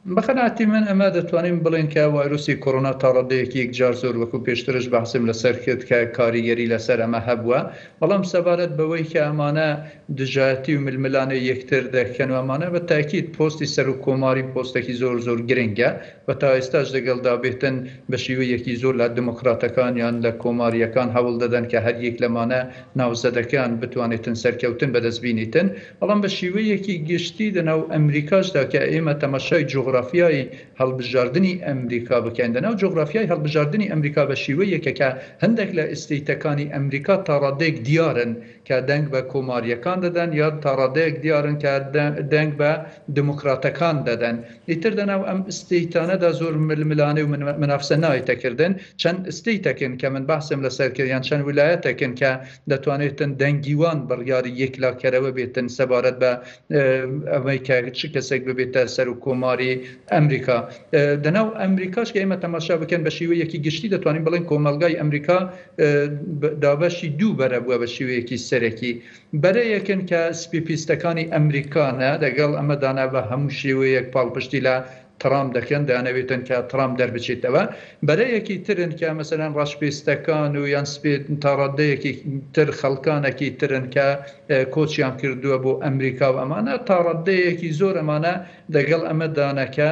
بەخەناتی من ئەمە دەتوانین بڵێن کە ڤایرۆسی کۆڕۆنا تا ڕادەیەکی یەکجار زۆر وەکو پێشترش بەحسم لەسەر کرد کە کاریگەری لەسەر ئەمە هەبووە بەڵام سەبارەت بەوەی کە ئەمانە دژایەتی و ململانە یەکتر دەکەن و ئەمانە بە تاکید پۆستی سەر و کۆماری پۆستێکی زۆر زۆر گرنگە و تا ئێستاش لەگەڵدا بێتن بە شێوەیەکی زۆر لە دموکراتەکانیان لە کۆماریەکان هەوڵ دەدەن کە هەر یەک لەمانە ناوزەدەکان بتوانێتن سەرکەوتن بەدەست بینیتن بەڵام بە شێوەیەکی گشتی لەناو ئەمریکاشدا کە ئێمە تەماشای جوغرافیای هەڵبژاردننی ئەمریکا بکەین لەناو جوغرافیای هەڵبژاردننی ئەمریکا بە شێوەیەکە کە هەندێک لە ئستیتەکانی ئەمریکا تا ڕادێک دیارن کە دەنگ بە کۆماریەکان دەدەن یا تا ڕادەیەک دیارن کە دەنگ بە دموکراتەکان دەدەن ئیتر دەناو ئەم ئستیتانەدا زۆر ململانێ و منافسە نایتەکردن چەند ئستیتەکن کە من باسم لەسەر کردیان چەند ویلایەتەکن کە دەتوانێتن دەنگیوان بڕیاری یەکلاکەرەوە بێتن سەبارەت بە ئەمەی کە چ کەسێک ببێتە سەر و کۆماری ئەمریکا دەناو ئەمریکاش کە ئێمە تەماشا بکەن بە شێوەیەکی گشتی دەتوانین بڵێن کۆمەلگای ئەمریکا دابەشی دوو بەرە بووە بە شێوەیەکی سەرەکی بەرەیەکن کە سپیپیستەکانی ئەمریکانە لەگەڵ ئەمەدانا بە هەموو شێوەیەک پاڵپشتی لە ترام دەکەن دەیانەوێتن کە ترام دەربچێتەوە بەرەیەکی ترن کە مەسەلەن ڕاشپێستەکان و یان تا ڕادەیەکی تر خەڵکانێکی ترن کە کۆچیان کردووە بۆ ئەمریکا و ئەمانە تا ڕادەیەکی زۆر ئەمانە دەگەڵ ئەمەدانەکە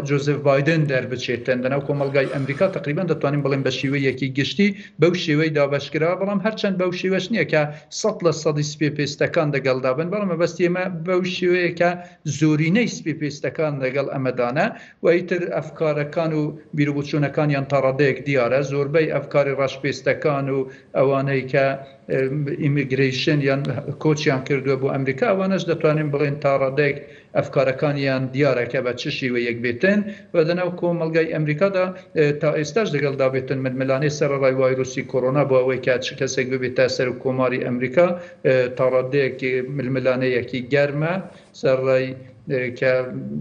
جۆزف بایدن دەربچێتن لەناو کۆمەلگای ئەمریکا تقریبا دەتوانین بڵێن بە شێوەیەکی گشتی بەو شێوەی دابەشکراوە بەڵام هەرچەند بەو شێوەش نییە کە 100% سپێپێستەکان دەگەڵدابن بەڵام مەبەستی ئێمە بەو شێوەیەکە زۆرینەی سپێپێستەکان لەگەڵ ئەمەدانە و ئیتر ئەفکارەکان و بیرروبچوونەکانیان تا ڕادەیەک دیارە زۆربەی ئەفکاری ڕاشپێستەکان و ئەوانەی کە ئیمیگریشن یان کۆچیان کردووە بۆ ئەمریکا ئەوانەش دەتوانین بڵێن تا ڕادێک ئەفکارەکانیان دیارەکە بە چ شێوەیەک بێتن و لەناو کۆمەلگای ئەمریکادا تا ئێستاش لەگەڵدا بێتن ململانەی سەرڕای ڤایرۆسی کۆڕۆنا بۆ ئەوەی کە چ کەسێک ببێتە سەر و کۆماری ئەمریکا تا ڕادەیەکی ململانەیەکی گەرمە سەرڕای کە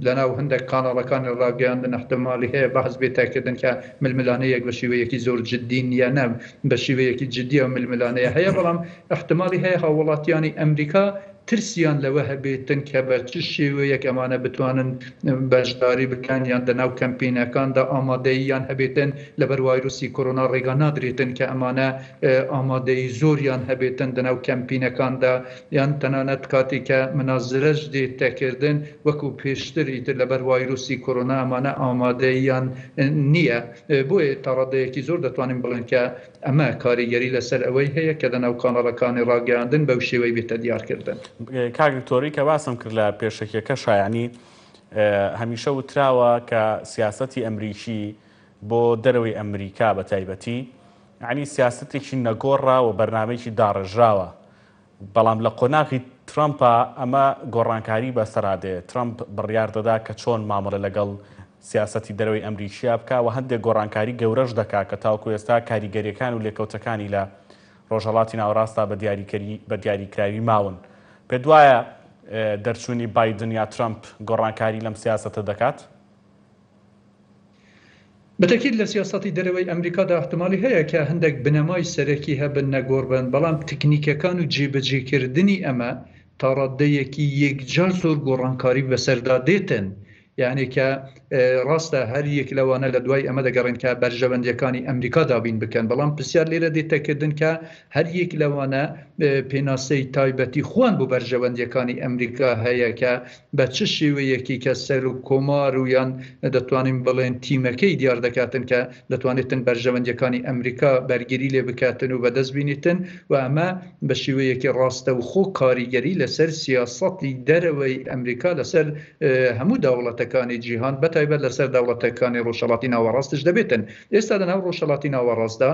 لەناو هەندێک کاناڵەکانی ڕاگەیاندن احتمالی هەیە بەحث بێتاکردن کە ململانەیەک بە شێوەیەکی زۆر جددی نیە نەم بە شێوەیەکی جددی و ململانەیە هەیە بەڵام احتمالی هەیە هاوڵاتیانی ئەمریکا ترسیان لەوە هەبێتن کە بە چ شێوەیەک ئەمانە بتوانن بەشداری بکەن یان لەناو کەمپینەکاندا ئامادەییان هەبێتن لەبەر ڤایرۆسی کۆرۆنا ڕێگا نادرێتن کە ئەمانە ئامادەی زۆریان هەبێتن لەناو کەمپینەکاندا یان تەنانەت کاتی کە منازرەش دێتەکردن وەکو پێشتر ئیتر لەبەر ڤایرۆسی کۆرۆنا ئەمانە ئامادەییان نییە. بۆیە تا ڕادەیەکی زۆر دەتوانین بڵێن کە ئەمە کاریگەری لەسەر ئەوەی هەیە کە لەناو کاناڵەکانی ڕاگەاندن بەو شێوەی بێتە دیارکردن. کاگتۆری کە باسم کرد لە پێشەکێکە شایانی هەمیشە وتراوە کە سیاسەتی ئەمریکی بۆ دەرەوەی ئەمریکا بە تایبەتی یعنی سیاستێکی نەگۆڕا و بەرنامەیەکی داڕژراوە، بەڵام لە قۆناغی ترامپە ئەمە گۆڕانکاری بەسەرادێ. ترامپ بڕیار دەدا کە چۆن مامەڵە لەگەڵ سیاسەتی دەرەوەی ئەمریکیا بکە و هەندێک گۆڕانکاری گەورەش دەکا کە تاوکو ئێستا کاریگەریەکان و لێکەوتەکانی لە ڕۆژهەڵاتی ناوەڕاستە بە دیاریکراوی ماون. پێ دوایە دەرچوونی بایدن یا ترامپ گۆڕانکاری لەم سیاسەتە دەکات؟ بەتەکید لە سیاسەتی دەرەوەی ئەمریکادا احتمالی هەیە کە هەندێک بنەمای سەرەکی هەبن نەگۆڕبن، بەڵام تکنیکەکان و جێبەجێکردنی ئەمە تا ڕادەیەکی یەکجار زۆر گۆڕانکاری بەسەردا دێتن. یعنی کە ڕاستە هەر یەک لەوانە لە دوای ئەمە دەگەڕێن کە بەرژەوەندیەکانی ئەمریکا دابین بکەن، بەڵام پرسیار لێرە دێتەکردن کە هەر یەک لەوانە پێناسەی تایبەتی خوان بۆ بەرژەوەندیەکانی ئەمریکا هەیە کە بە چ شێوەیەکی کە سەر و کۆمار و یان دەتوانین بڵێن تیمەکەی دیار دەکاتن کە دەتوانێتن بەرژەوەندیەکانی ئەمریکا بەرگری لێ بکاتن و بەدەست بینیتن و ئەمە بە شێوەیەکی ڕاستە و خۆ کاریگەری لەسەر سیاسەتی دەرەوەی ئەمریکا لەسەر هەموو دەوڵەتەکانی جیهان بەتایبەت لەسەر دەوڵەتەکانی ڕۆژهەڵاتی ناوەڕاستش دەبێتن. ئێستا لەناو ڕۆژهەڵاتی ناوەڕاستدا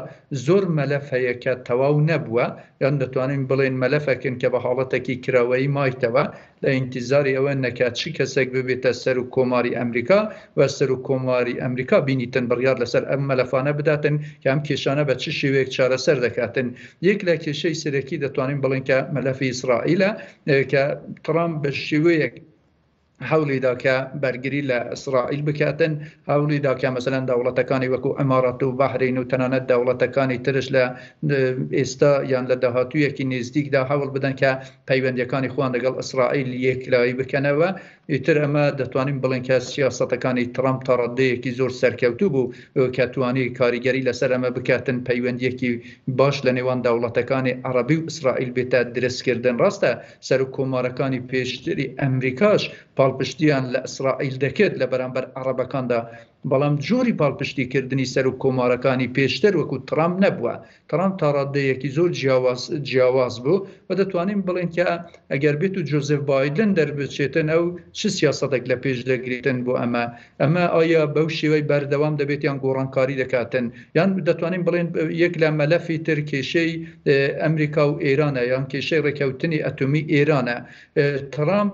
زۆر مەلەف هەیە کە تەواو نەبووە یان دەتوانین بڵێن مەلەفەکن کە بە حاڵەتێکی کراوەی مایتەوە لە ئینتیزاری ئەوە نەکە چی کەسێک ببێتە سەر و کۆماری ئەمریکا و سەر و کۆماری ئەمریکا بینیتن بڕیار لەسەر ئەم مەلەفانە بداتن کە ئەم کێشانە بە چ شێوەیەک چارەسەر دەکاتن. یەک لە کێشەی سەرەکی دەتوانین بڵێن کە مەلەفی ئیسرائیلە کە ترامپ بە شێوەیەک هەوڵیدا کە بەرگری لە ئیسرائیل بکاتن، هەوڵیدا کە مەسەلەن دەوڵەتەکانی وەکو ئەمارات و بەحرین و تەنانەت دەوڵەتەکانی ترش لە ئێستا یان لە داهاتوویەکی نزیکدا هەوڵ بدەن کە پەیوەندیەکانی خۆیان لەگەڵ ئیسرائیل یەکلایی بکەنەوە. ئیتر ئەمە دەتوانین بڵێن کە سیاسەتەکانی ترامپ تا ڕادەیەکی زۆر سەرکەوتوو بوو کە توانی کاریگەری لەسەر ئەمە بکاتن پەیوەندیەکی باش لە نێوان دەوڵەتەکانی عەرەبی و ئیسرائیل بێتە دروستکردن. ڕاستە سەر و کۆمارەکانی پێشتری ئەمریکاش پاڵپشتیان لە ئیسرائیل دەکرد لە بەرامبەر عەرەبەکاندا، بەڵام جۆری پاڵپشتیکردنی سەر و کۆمارەکانی پێشتر وەکو ترامپ نەبووە. ترامپ تا ڕادەیەکی زۆر جیاواز بوو و دەتوانین بڵێن کە ئەگەر بێت و جۆزێف بایدن دەربچێتن ئەو چ سیاسەتێک لە پێش دەگریتن بۆ ئەمە ئایا بەو شێوەی بەردەوام دەبێت یان گۆڕانکاری دەکاتن، یان دەتوانین بڵێن یەک لە مەلەفی تر کێشەی ئەمریکا و ئێرانە یان کێشەی ڕێکەوتنی ئەتۆمی ئێرانە. ترامپ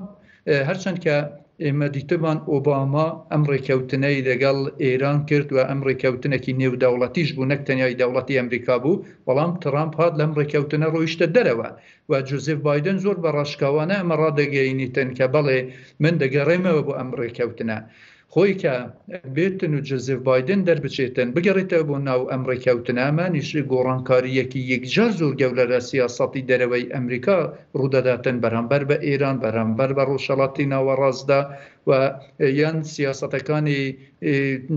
هەرچەند کە ئێمە دیتمان ئۆباما ئەم ڕێکەوتنەی لەگەڵ ئێران کرد و ئەم ڕێکەوتنێکی نێودەوڵەتیش بوو نەک تەنیای دەوڵەتی ئەمریکا بوو، بەڵام ترامپ هات لەم ڕێکەوتنە ڕۆیشتە دەرەوە و جۆزێف بایدن زۆر بە ڕاشکاوانە ئەمە ڕادەگەیەنیتن کە بەڵێ من دەگەڕێمەوە بۆ ئەم ڕێکەوتنە. خۆی کە بێتن و جۆزێف بایدن دەربچێتن بگەڕێتەوە بۆ ناو ئەم ڕێکەوتنەمە نیشی گۆڕانکاریەکی یەکجار زۆر گەورە لە سیاسەتی دەرەوەی ئەمریکا ڕوودەداتن بەرامبەر بە ئێران، بەرامبەر بە ڕۆژهەڵاتی ناوەڕاستدا و یان سیاسەتەکانی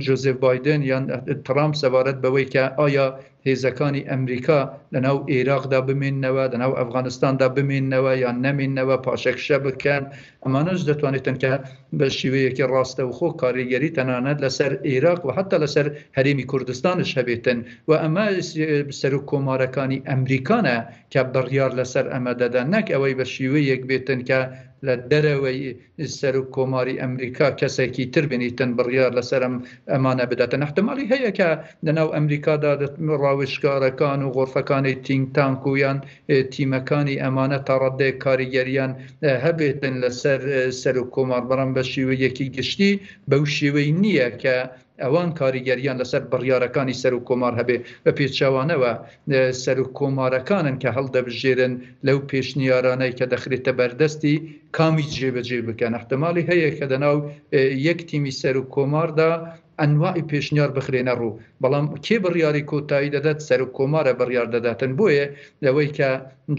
جۆزێف بایدن یان ترامپ سەبارەت بەوەی کە ئایا هێزەکانی ئەمریکا لەناو عێراقدا بمێننەوە، لەناو ئەفغانستاندا بمێننەوە یان نەمێننەوە، پاشەکشە بکەن. ئەمانەش دەتوانێتن کە بە شێوەیەکی ڕاستە و خۆ کاریگەری تەنانەت لەسەر عێراق و حتا لەسەر هەرێمی کوردستانش هەبێتن و ئەمە سەر و کۆمارەکانی ئەمریکانە کە بڕیار لەسەر ئەمە دەدەن، نەک ئەوەی بە شێوەیەک بێتن کە لە دەرەوەی سەر و کۆماری ئەمریکا کەسێکی تر بنیتن بڕیار لەسەر ئەمانە بداتن. احتمالی هەیە کە لەناو ئەمریکادا ڕاوێژکارەکان و غۆرفەکانی تینگتانک و یان تیمەکانی ئەمانە تا ڕادەیەک کاریگەریان هەبێتن لەسەر سەر و کۆمار، بەڵام بە شێوەیەکی گشتی بەو شێوەی نییە کە ئەوان کاریگەریان لەسەر بڕیارەکانی سەر و کۆمار هەبێ. بە پێچەوانەوە سەر و کۆمارەکانن کە هەڵدەبژێرن لەو پێشنیارانەی کە دەخرێتە بەردەستی کامی جێبەجێ بکەن. احتمالی هەیە کە لەناو یەک تیمی سەر و کۆماردا ئەنواعی پێشنیار بخرێنە ڕوو بەڵام کێ بڕیاری کۆتایی دەدات سەر و کۆمارە بڕیار دەداتن بۆیە لەوەی کە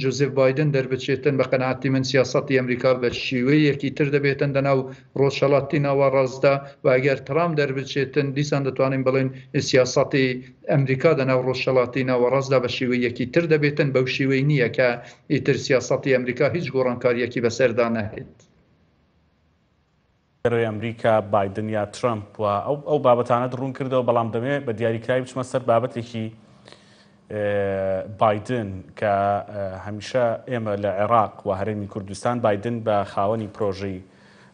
جۆزێف بایدن دەربچێتن بە قەناعەتی من سیاسەتی ئەمریکا بە شێوەیەکی تر دەبێتن لەناو ڕۆژهەڵاتی ناوەڕاستدا و ئەگەر ترامپ دەربچێتن دیسان دەتوانین بڵێن سیاسەتی ئەمریکا لەناو ڕۆژهەڵاتی ناوەڕاستدا بە شێوەیەکی تر دەبێتن بەو شێوەی نییە کە ئیتر سیاسەتی ئەمریکا هیچ گۆڕانکاریەکی بەسەردا نەهێت. ڕێ ئەمریکا بایدن یا ترامپ و ئەو بابەتانە ڕوون کردەوە بەڵام دەمێ بە دیاریکراوی بچمە سەر بابەتێکی بایدن کە هەمیشە ئێمە لە عێراق و هەرێمی کوردستان بایدن بە خاوەنی پرۆژەی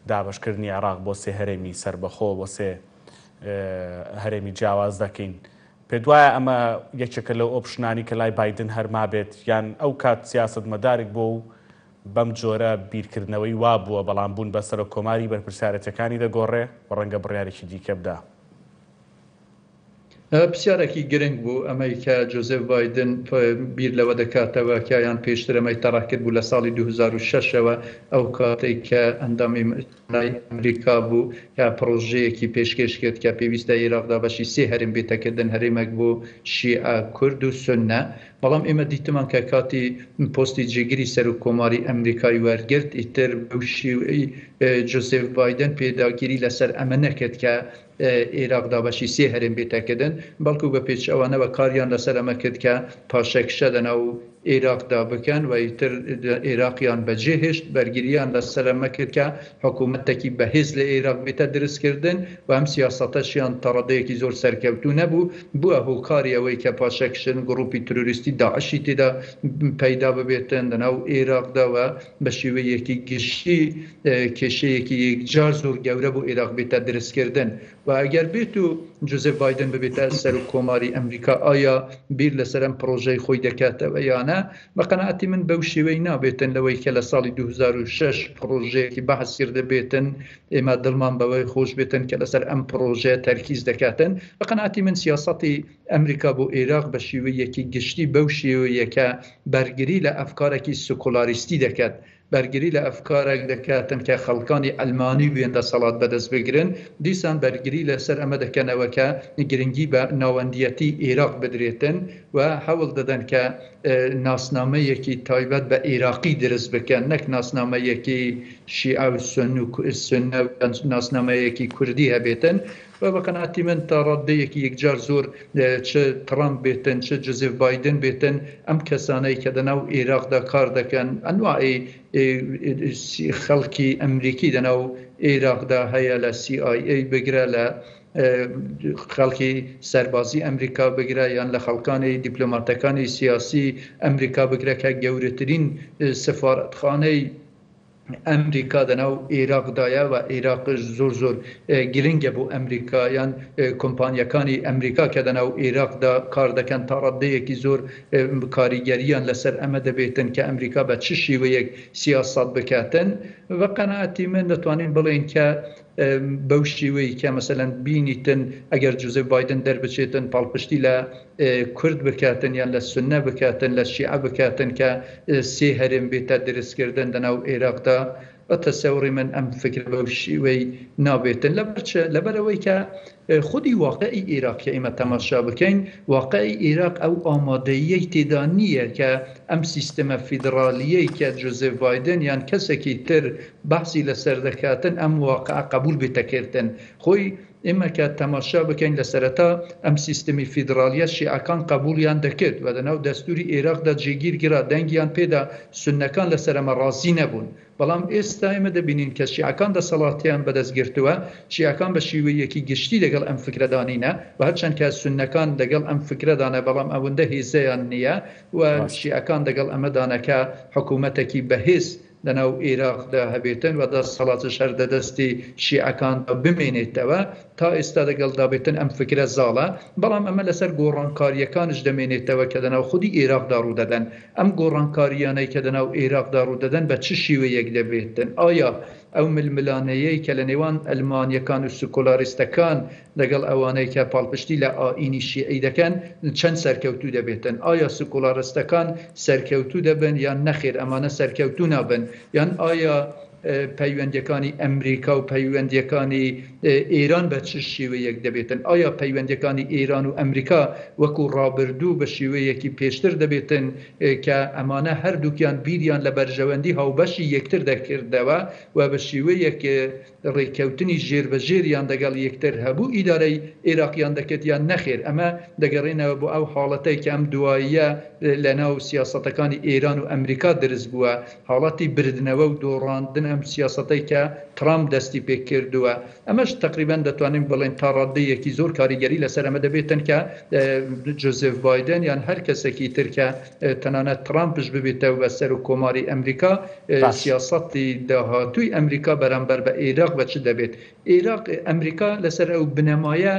دابەشکردنی عێراق بۆ سێ هەرێمی سربەخۆ بۆ سێ هەرێمی جیاواز دەکەین. پێ وایە ئەمە یەکێکە لەو ئۆپشنانی کە لای بایدن هەرما بێت یان ئەو کات سیاست مەدارێک بۆ و بەم جۆرە بیرکردنەوەی وا بووە بەڵام بوون بەسەر کۆماری بەرپرسیارەتەکانی دەگۆڕێ و ڕەنگە بڕیارێکی دیکە بدا. پرسیارێکی گرنگ بوو ئەمەی کە جۆزێف بایدن بیر لەوە دەکاتەوە کەیان پێشتر ئەمەی تەڕاکرد بوو لە ساڵی 2006ەوە ئەو کاتێک کە ئەندامی ئەمریکا بوو یا پرۆژەیەکی پێشکەش کرد کە پێویستە عێراقدا بەشی سێ هەرێم بێتەکردن هەرێمێک بۆ شیعە کورد و سوننە بەڵام ئێمە دیتمان کە کاتی پۆستی جێگیری سەر و کۆماری ئەمریکای وەرگرت ئیتر بەو شێوەی جۆزێف بایدن پێداگیری لەسەر ئەمە نەکرد کە عێراقدا بەشی سێ هەرێم بێتەکردن بەڵکو بە پێچ ئەوانەوە کاریان لەسەر ئەمە کرد کە پاشەکشە لەناو عێراقدا بکەن و ئیتر عێراقیان بەجێهێشت بەرگریان لەسەر ئەمە کرد کە حکوومەتێکی بەهێز لە عێراق بێتە دروستکردن و ئەم سیاسەتەشیان تەڕەدەیەکی زۆر سەرکەوتوو نەبوو بووە هۆکاری ئەوەی کە پاشەکشن گروپی تروریستی داعشی تێدا پەیدا ببێتن لەناو عێراقداوە بە شێوەیەکی گشتی کێشەیەکی یەکجار زۆر گەورە بۆ عێراق بێتە دروستکردن و ئەگەر بێت و جۆزێف بایدن ببێتە سەر و کۆماری ئەمریکا ئایا بیر لەسەر ئەم پرۆژەی خۆی دەکاتەوە یانە بە قەناعەتی من بەو شێوەی نابێتن لەوەی کە لە ساڵی 2006 پرۆژەیەکی بەحث کرده بێتن ئێمە دڵمان بەوەی خۆش بێتن کە لەسەر ئەم پرۆژە تەرکیز دەکاتن بە قەناعەتی من سیاسەتی ئەمریکا بۆ عێراق بە شێوەیەکی گشتی بەو شێوەیە کە بەرگری لە ئەفکارێکی سکولاریستی دەکات بەرگری لە ئەفکارێک دەکاتن کە خەڵکانی ئەلمانی بێن دەسەڵات بەدەست بگرن دیسان بەرگری لەسەر ئەمە دەکەنەوە کە گرنگی بە ناوەندیەتی عێراق بدرێتن و هەوڵ دەدەن کە ناسنامەیەکی تایبەت بە عێراقی دروست بکەن نەک ناسنامەیەکی شیعە و سوننە ناسنامەیەکی کوردی هەبێتن و بە قەناعەتی من تا ڕادەیەکی یەکجار زۆر چ ترامپ بێتن چ جۆزێف بایدن بێتن ئەم کەسانەی کە لەناو عێراقدا کار دەکەن ئەنواعی خەڵکی ئەمریکی لەناو عێراقدا هەیە لە CIA بگرە لە خەڵکی سەربازی ئەمریکا بگرە یان لە خەڵکانی دیپلۆماتەکانی سیاسی ئەمریکا بگرە کە گەورەترین سفارەتخانەی ئەمریکا لەناو عێراقدایە و عێراق زۆر زۆر گرنگە بۆ ئەمریکایان کۆمپانیەکانی ئەمریکا کە لەناو عێراقدا کار دەکەن تا ڕادەیەکی زۆر کاریگەریان لەسەر ئەمە دەبێتن کە ئەمریکا بە چ شێوەیەک سیاسەت بکاتن و قەناعەتی من دەتوانین بڵێن کە بەو شێوەی کە مەسەلەن بینیتن ئەگەر جۆزێف بایدن دەربچێتن پاڵپشتی لە کورد بکاتن یان لە سوننە بکاتن لە شیعە بکاتن کە سێ هەرێم بێتە دروستکردن لەناو عێراقدا بە تەسەوری من ئەم فکر بەو شێوەی نابێتن لەبەرەوەی کە خودی واقعی عێراق کە ئێمە تەماشا بکەین واقعی عێراق ئەو ئامادەیەی تێدا نییە کە ئەم سیستەمە فیدراالیەی کە جۆزێف بایدن یان کەسێکی تر بەحسی لەسەر دەکاتن ئەم واقع قبول بێتەکردن خۆی ئێمە کە تەماشا بکەین لە سەرەتا ئەم سیستەمی فیدراالیە شیعەکان قبولیان دەکرد و لەناو دەستوری عێراقدا جێگیرگرا دەنگیان پێدا سوننەکان لەسەر ئەمە ڕازی نەبوون بەڵام ئێستا ئێمە دەبینین کە شیعەکان دەسەڵاتیان بەدەستگرتووە شیعەکان بە شێوەیەکی گشتی لەگەڵ ئەم فکرەدانینە و هەرچەند کە سوننەکان لەگەڵ ئەم فکرەدانە بەڵام ئەوەندە هێزەیان نییە و شیعەکان لەگەڵ ئەمەدانەکە حکوومەتێکی بەهێز لەناو عێراقدا هەبێتن و دەسەڵاتش هەر دەدەستی شیعەکان بمێنێتەوە تا ئێستا لەگەڵدا بێتن ئەم فکرە زاڵە بەڵام ئەمە لەسەر گۆڕانکاریەکانش دەمێنێتەوە کە لەناو خودی عێراقدا ڕوو دەدەن ئەم گۆڕانکاریانەی کە لەناو عێراقدا ڕوو دەدەن بە چ شێوەیەک دەبێتن ئایا ئەو ململانەیەی کە لە نێوان ئەلمانیەکان و سکولاریستەکان لەگەڵ ئەوانەی کە پاڵپشتی لە ئاینی شیعی دەکەن چەند سەرکەوتوو دەبێتن ئایا سکولاریستەکان سەرکەوتوو دەبن یان نەخێر ئەمانە سەرکەوتوو نابن یان ئایا پەیوەندیەکانی ئەمریکا و پەیوەندیەکانی ئێران بە چ شێوەیەک دەبێتن؟ ئایا پەیوەندیەکانی ئێران و ئەمریکا وەکو ڕابردوو بە شێوەیەکی پێشتر دەبێتن کە ئەمانە هەردووکیان بیریان لە بەرژەوەندی هاوبەشی یەکتر دەکردەوە و بە شێوەیەک ڕێککەوتنی ژێربەژێریان دەگەڵ یەکتر هەبوو ئیدارەی عێراقیان دەکەوێتیان نەخێر. ئەمە دەگەڕێنەوە بۆ ئەو حاڵەتەی کە ئەم دواییە لە ناو سیاسەتەکانی ئێران و ئەمریکا دروست بووە، حاڵەتی بردنەوە و دۆڕاندن ئەم سیاسەتەی کە ترامپ دەستی پێ کردووە. ئەمەش تقریبان دەتوانین بڵێن تا ڕادەیەکی زۆر کاریگەری لەسەر ئەمە دەبێتن کە جۆزێف بایدن یان هەر کەسێکی تر کە تەنانەت ترامپش ببێتەوە بە سەر و کۆماری ئەمریکا سیاسەتی داهاتووی ئەمریکا بەرامبەر بە عێراق بە چ دەبێت؟ عێراق ئەمریکا لەسەر ئەو بنەمایە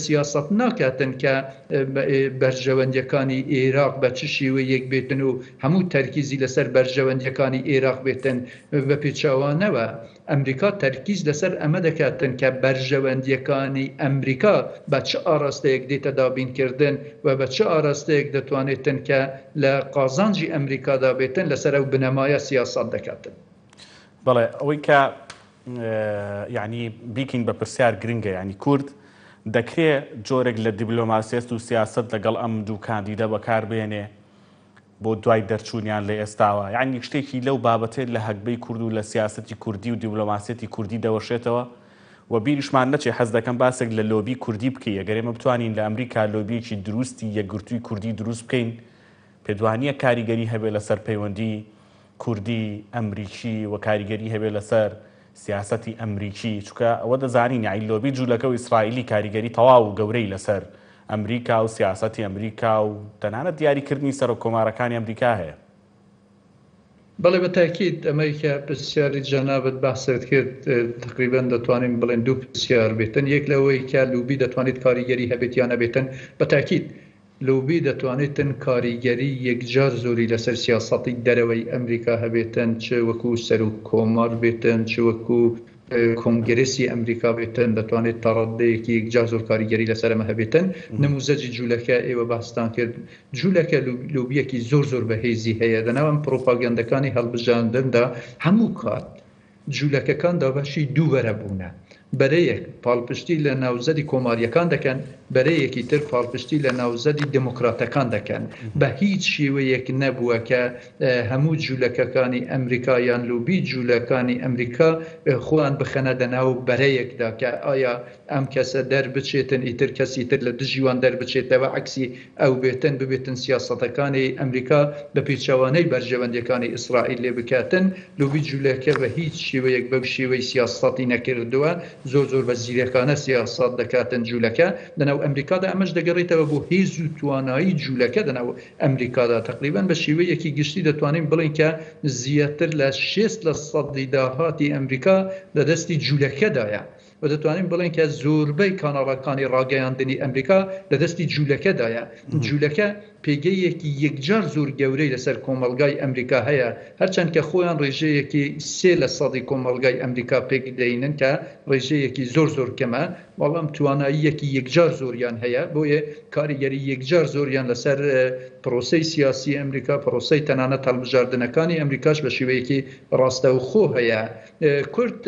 سیاست ناکاتن کە بەرژەوەندیەکانی عێراق بە چ شێوەیەک بێتن و هەموو تەرکیزی لەسەر بەرژەوەندیەکانی عێراق بێتن بە پێچاوانەوە. ئەمریکا تەرکیز لەسەر ئەمە دەکاتن کە بەرژەوەندیەکانی ئەمریکا بە چه ئاراستەیەک دێتە دابینکردن و بە چه ئاراستەیەک دەتوانێتن کە لە قازانجی ئەمریکادا بێتن لەسەر ئەو بنەمایە سیاست دەکاتن. بەڵێ ئەوەی کە یعنی بیکین بە پرسیار گرنگە، یعنی کورد دەکرێت جۆرێک لە دیبلۆماسیەت و سیاست لەگەڵ ئەم دوو کاندیدە بەکاربێنێ بۆ دوای دەرچوونیان لە ئێستاوە، یعنی شتێکی لەو بابەتێت لە هەکبەی کورد و لە سیاسەتی کوردی و دیبلۆماسیەتی کوردی دەوەشێتەوە و بیریشمان نەچێ حەز دەکەم باسێک لە لۆبی کوردی بکەی. ئەگەر ئێمە بتوانین لە ئەمریکا لۆبیەکی دروستی یەکگرتووی کوردی دروست بکەین، پێدوانیە کاریگەری هەبێت لەسەر پەیوەندی کوردی ئەمریکی و کاریگەری هەبێت لەسەر سیاسەتی ئەمریکی، چونکە ئەوە دەزانین یعنی لۆبی جوولەکە و ئیسرائیلی کاریگەری تەواو و گەورەی لەسەر ئەمریکا و سیاسەتی ئەمریکا و تەنانەت دیاریکردنی سەر و کۆمارەکانی ئەمریکا هەیە. بەڵێ بە تاکید ئەمەی کە پرسیاری جەنابەت بەحسێت کرد تقریبا دەتوانین بڵێن دوو پرسیار بێتن. یەک لەوەی کە لوبی دەتوانێت کاریگەری هەبێت یان نەبێتن. بە تاکید لوبی دەتوانێتن کاریگەری یەکجار زۆری لەسەر سیاسەتی دەرەوەی ئەمریکا هەبێتن، چ وەکو سەر و کۆمار بێتن، چ وەکو کۆنگرسی ئەمریکا بێتن، دەتوانێت تا ڕادەیەکی یەکجار زۆر کاریگەری لەسەر ئەمە هەبێتن. نموزەجی جوولەکە ئێوە باستان کرد، جوولەکە لوبیەکی زۆر زۆر بەهێزی هەیە لەناو پرۆپاگەندەکانی هەڵبژاندندا هەموو کات جوولەکەکان دابەشی دوو بەرە بوونە. بەرەیەک پاڵپشتی لە ناوزەدی کۆماریەکان دەکەن، بەرەیەکی تر پاڵپشتی لە ناوزەدی دموکراتەکان دەکەن. بە هیچ شێوەیەک نەبووە کە هەموو جوولەکەکانی ئەمریکا یان لوبی جوولەکانی ئەمریکا خۆیان بخەنە دەناو بەرەیەکدا کە ئایا ئەم کەسە دەربچێتن ئیتر کەسی تر لە دژیوان دەربچێتەوە، عکسی ئەو بێتن ببێتن سیاسەتەکانی ئەمریکا بە پێچەوانەی بەرژەوەندیەکانی ئیسرائیل لێ بکاتن. لوبی جوولەکە بە هیچ شێوەیەک بەو شێوەی سیاسەتی نەکردووە، زۆر زۆر بە زیرەکانە سیاسەت دەکاتن جوولەکە لەناو ئەمریکادا. ئەمەش دەگەڕێتەوە بۆ هێز و توانایی جوولەکە لەناو ئەمریکادا. تقریبا بە شێوەیەکی گشتی دەتوانین بڵین کە زیاتر لە 60% داهاتی ئەمریکا لە دەستی جوولەکەدایە و دەتوانین بڵین کە زۆربەی کاناڵەکانی ڕاگەیاندنی ئەمریکا لە دەستی جوولەکەدایە. جوولەکە پێگەیەکی یەکجار زۆر گەورەی لەسەر کۆمەلگای ئەمریکا هەیە، هەرچەند کە خۆیان ڕێژەیەکی 3% کۆمەلگای ئەمریکا پێدەینن کە ڕێژەیەکی زۆر زۆر کەمە، بەڵام تواناییەکی یەکجار زۆریان هەیە. بۆیە کاریگەری یەکجار زۆریان لەسەر پرۆسەی سیاسی ئەمریکا، پرۆسەی تەنانەت هەڵبژاردنەکانی ئەمریکاش بە شێوەیەکی ڕاستەوخۆ هەیە. کورد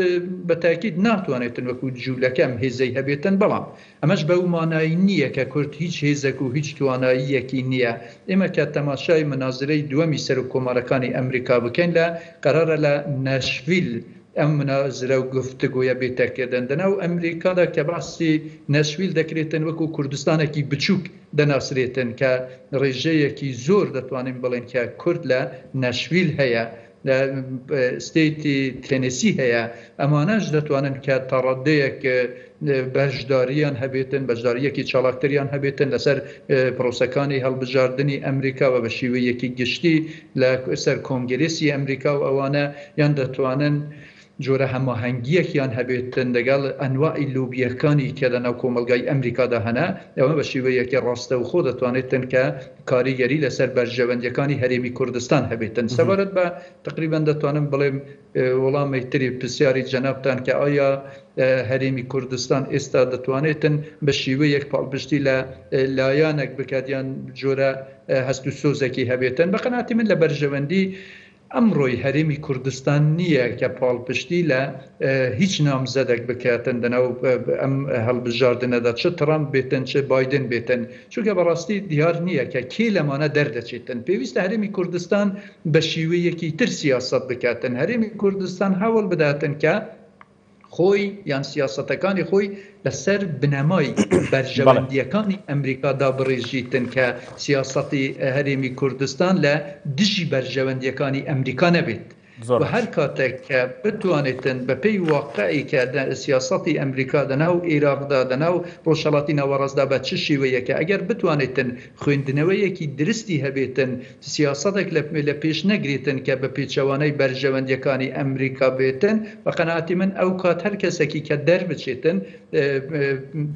بە تاکید ناتوانێتن وەکو جوولەکەم هێزەی هەبێتن، بەڵام ئەمەش بەو مانایی نییە کە کورد هیچ هێزێک و هیچ تواناییەکی نییە. ئێمە کە تەماشای منازرەی دووەمی سەر و کۆمارەکانی ئەمریکا بکەین لە قەرارە لە نەشڤیل ئەم منازرە و گفتگۆیە بێتەکردن دەناو ئەمریکادا کە باسی نەشڤیل دەکرێتن وەکو کوردستانێکی بچووک دەناسرێتن کە ڕێژەیەکی زۆر دەتوانین بڵێن کە کورد لە نەشڤیل هەیە، لە ستیتی تێنسی هەیە. ئەمانەش دەتوانن کە تا ڕادەیەک بەشداریان هەبێتن، بەشداریەکی چالاکتریان هەبێتن لەسەر پرۆسەکانی هەڵبژاردننی ئەمریکا و بە شێوەیەکی گشتی لە سەر کۆنگرسی ئەمریکا و ئەوانە یان دەتوانن جۆرە هەماهەنگیەکیان هەبێتن لەگەڵ ئەنواعی لوبیەکانی کە لەناو کۆمەلگای ئەمریکادا هەنا. ئەوە بە شێوەیەکی ڕاستەوخۆ دەتوانێتن کە کاریگەری لەسەر بەرژەوەندیەکانی هەرێمی کوردستان هەبێتن. سەبارەت بە تقریبا دەتوانم بڵێم وەڵامی تری پرسیاری جەنابتان کە ئایا هەرێمی کوردستان ئێستا دەتوانێتن بە شێوەیەک پاڵپشتی لە لایەنێک بکات یان جۆرە هەست و سۆزێکی هەبێتن. بە قەناعەتی من لە بەرژەوەندی ئەمڕۆی هەرێمی کوردستان نییە کە پاڵپشتی لە هیچ نامزەدێک بکاتن دەناو ئەم هەڵبژاردنەدا چ ترامپ بێتن چه بایدن بێتن چونکە بەڕاستی دیار نییە کە کێ لەمانە دەردەچێتن پێویستە هەرێمی کوردستان بە شیوەیەکی تر سیاست بکاتن هەرێمی کوردستان هەوڵ بداتن کە خۆی یان سیاسەتەکانی خۆی لەسەر بنەمای بەرژەوەندیەکانی ئەمریکادا بڕێژیتن کە سیاسەتی هەرێمی کوردستان لە دژی بەرژەوەندیەکانی ئەمریکا نەبێت و هەر کاتێک کە بتوانێتن بە پێی واقعی کە سیاسەتی ئەمریکا دەناو عێراقدا دەناو ڕۆژهەڵاتی ناوەڕاستدا بە چ شێوەیەکە ئەگەر بتوانێتن خوێندنەوەیەکی درستی هەبێتن سیاسەتێک لە پێش نەگرێتن کە بە پێچەوانەی بەرژەوەندیەکانی ئەمریکا بێتن بە قەناعەتی من ئەو کات هەر کەسێکی کە دەربچێتن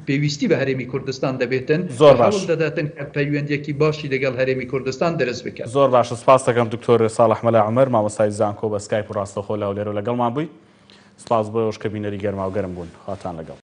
پێویستی بە هەرێمی کوردستان دەبێتن زۆر باش دەداتن کە پەیوەندیەکی باشی لەگەڵ هەرێمی کوردستان دەرست بکەن. زۆر باش سپاس دەکەم دکتۆر ساڵح مەلا عومەر مامۆستای زانکۆ بە سکایپ و ڕاستەخۆ لەو لێرە لەگەڵمان بووی سپاس بۆ ئەوش کە بینەری گەرما و گەرم بوون خواتان لەگەڵ.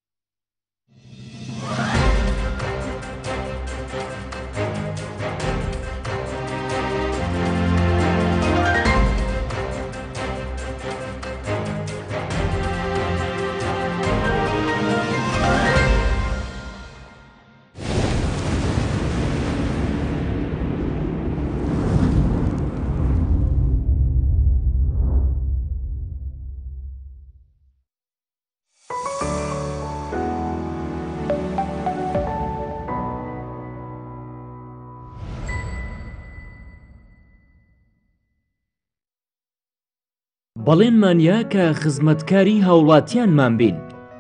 بەڵێنمانیا کە خزمەتکاری هاوڵاتیانمان بین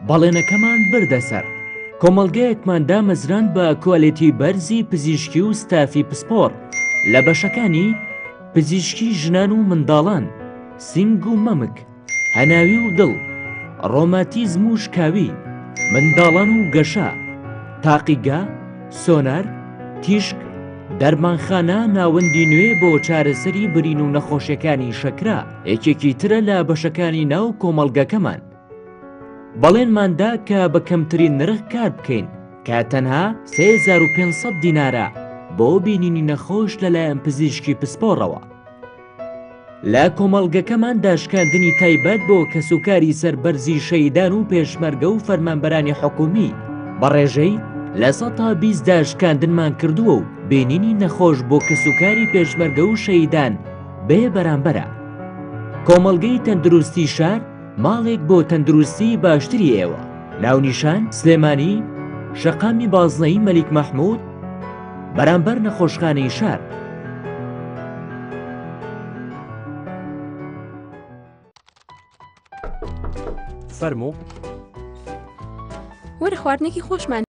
بەڵێنەکەمان بردەسەر کۆمەڵگەیەکمان دامەزران بە کۆالێتی بەرزی پزیشکی و ستافی پسپۆر لە بەشەکانی پزیشکی ژنان و منداڵان سینگ و مەمک هەناوی و دڵ ڕۆماتیزم و شکاوی منداڵان و گەشە تاقیگا سۆنار تیشک دەرمانخانە ناوەندی نوێ بۆ چارەسەری برین و نەخۆشیەکانی شەکرا یەکێکی ترە لە بەشەکانی ناو کۆمەڵگەکەمان بەڵێنماندا کە بە کەمترین نرخ کار بکەین کە تەنها 3500 دینارە بۆ بینینی نەخۆش لەلایەن پزیشکی پسپۆڕەوە لە کۆمەڵگەکەمان داشکاندنی تایبەت بۆ کەسوکاری سەربەرزی شەیدان و پێشمەرگە و فەرمانبەرانی حکومی بەڕێژەی لە 120 داشکاندنمان کردووە و بینینی نەخۆش بۆ کەسوکاری پێشمەرگە و شەیدان بێ بەرامبەرە کۆمەڵگەی تەندروستی شار ماڵێک بۆ تەندروستی باشتری ئێوە ناونیشان سلێمانی شەقامی بازنەی مەلیک مەحموود بەرامبەر نەخۆشخانەی شار فەرموو وەرە خواردنێکی خۆشمان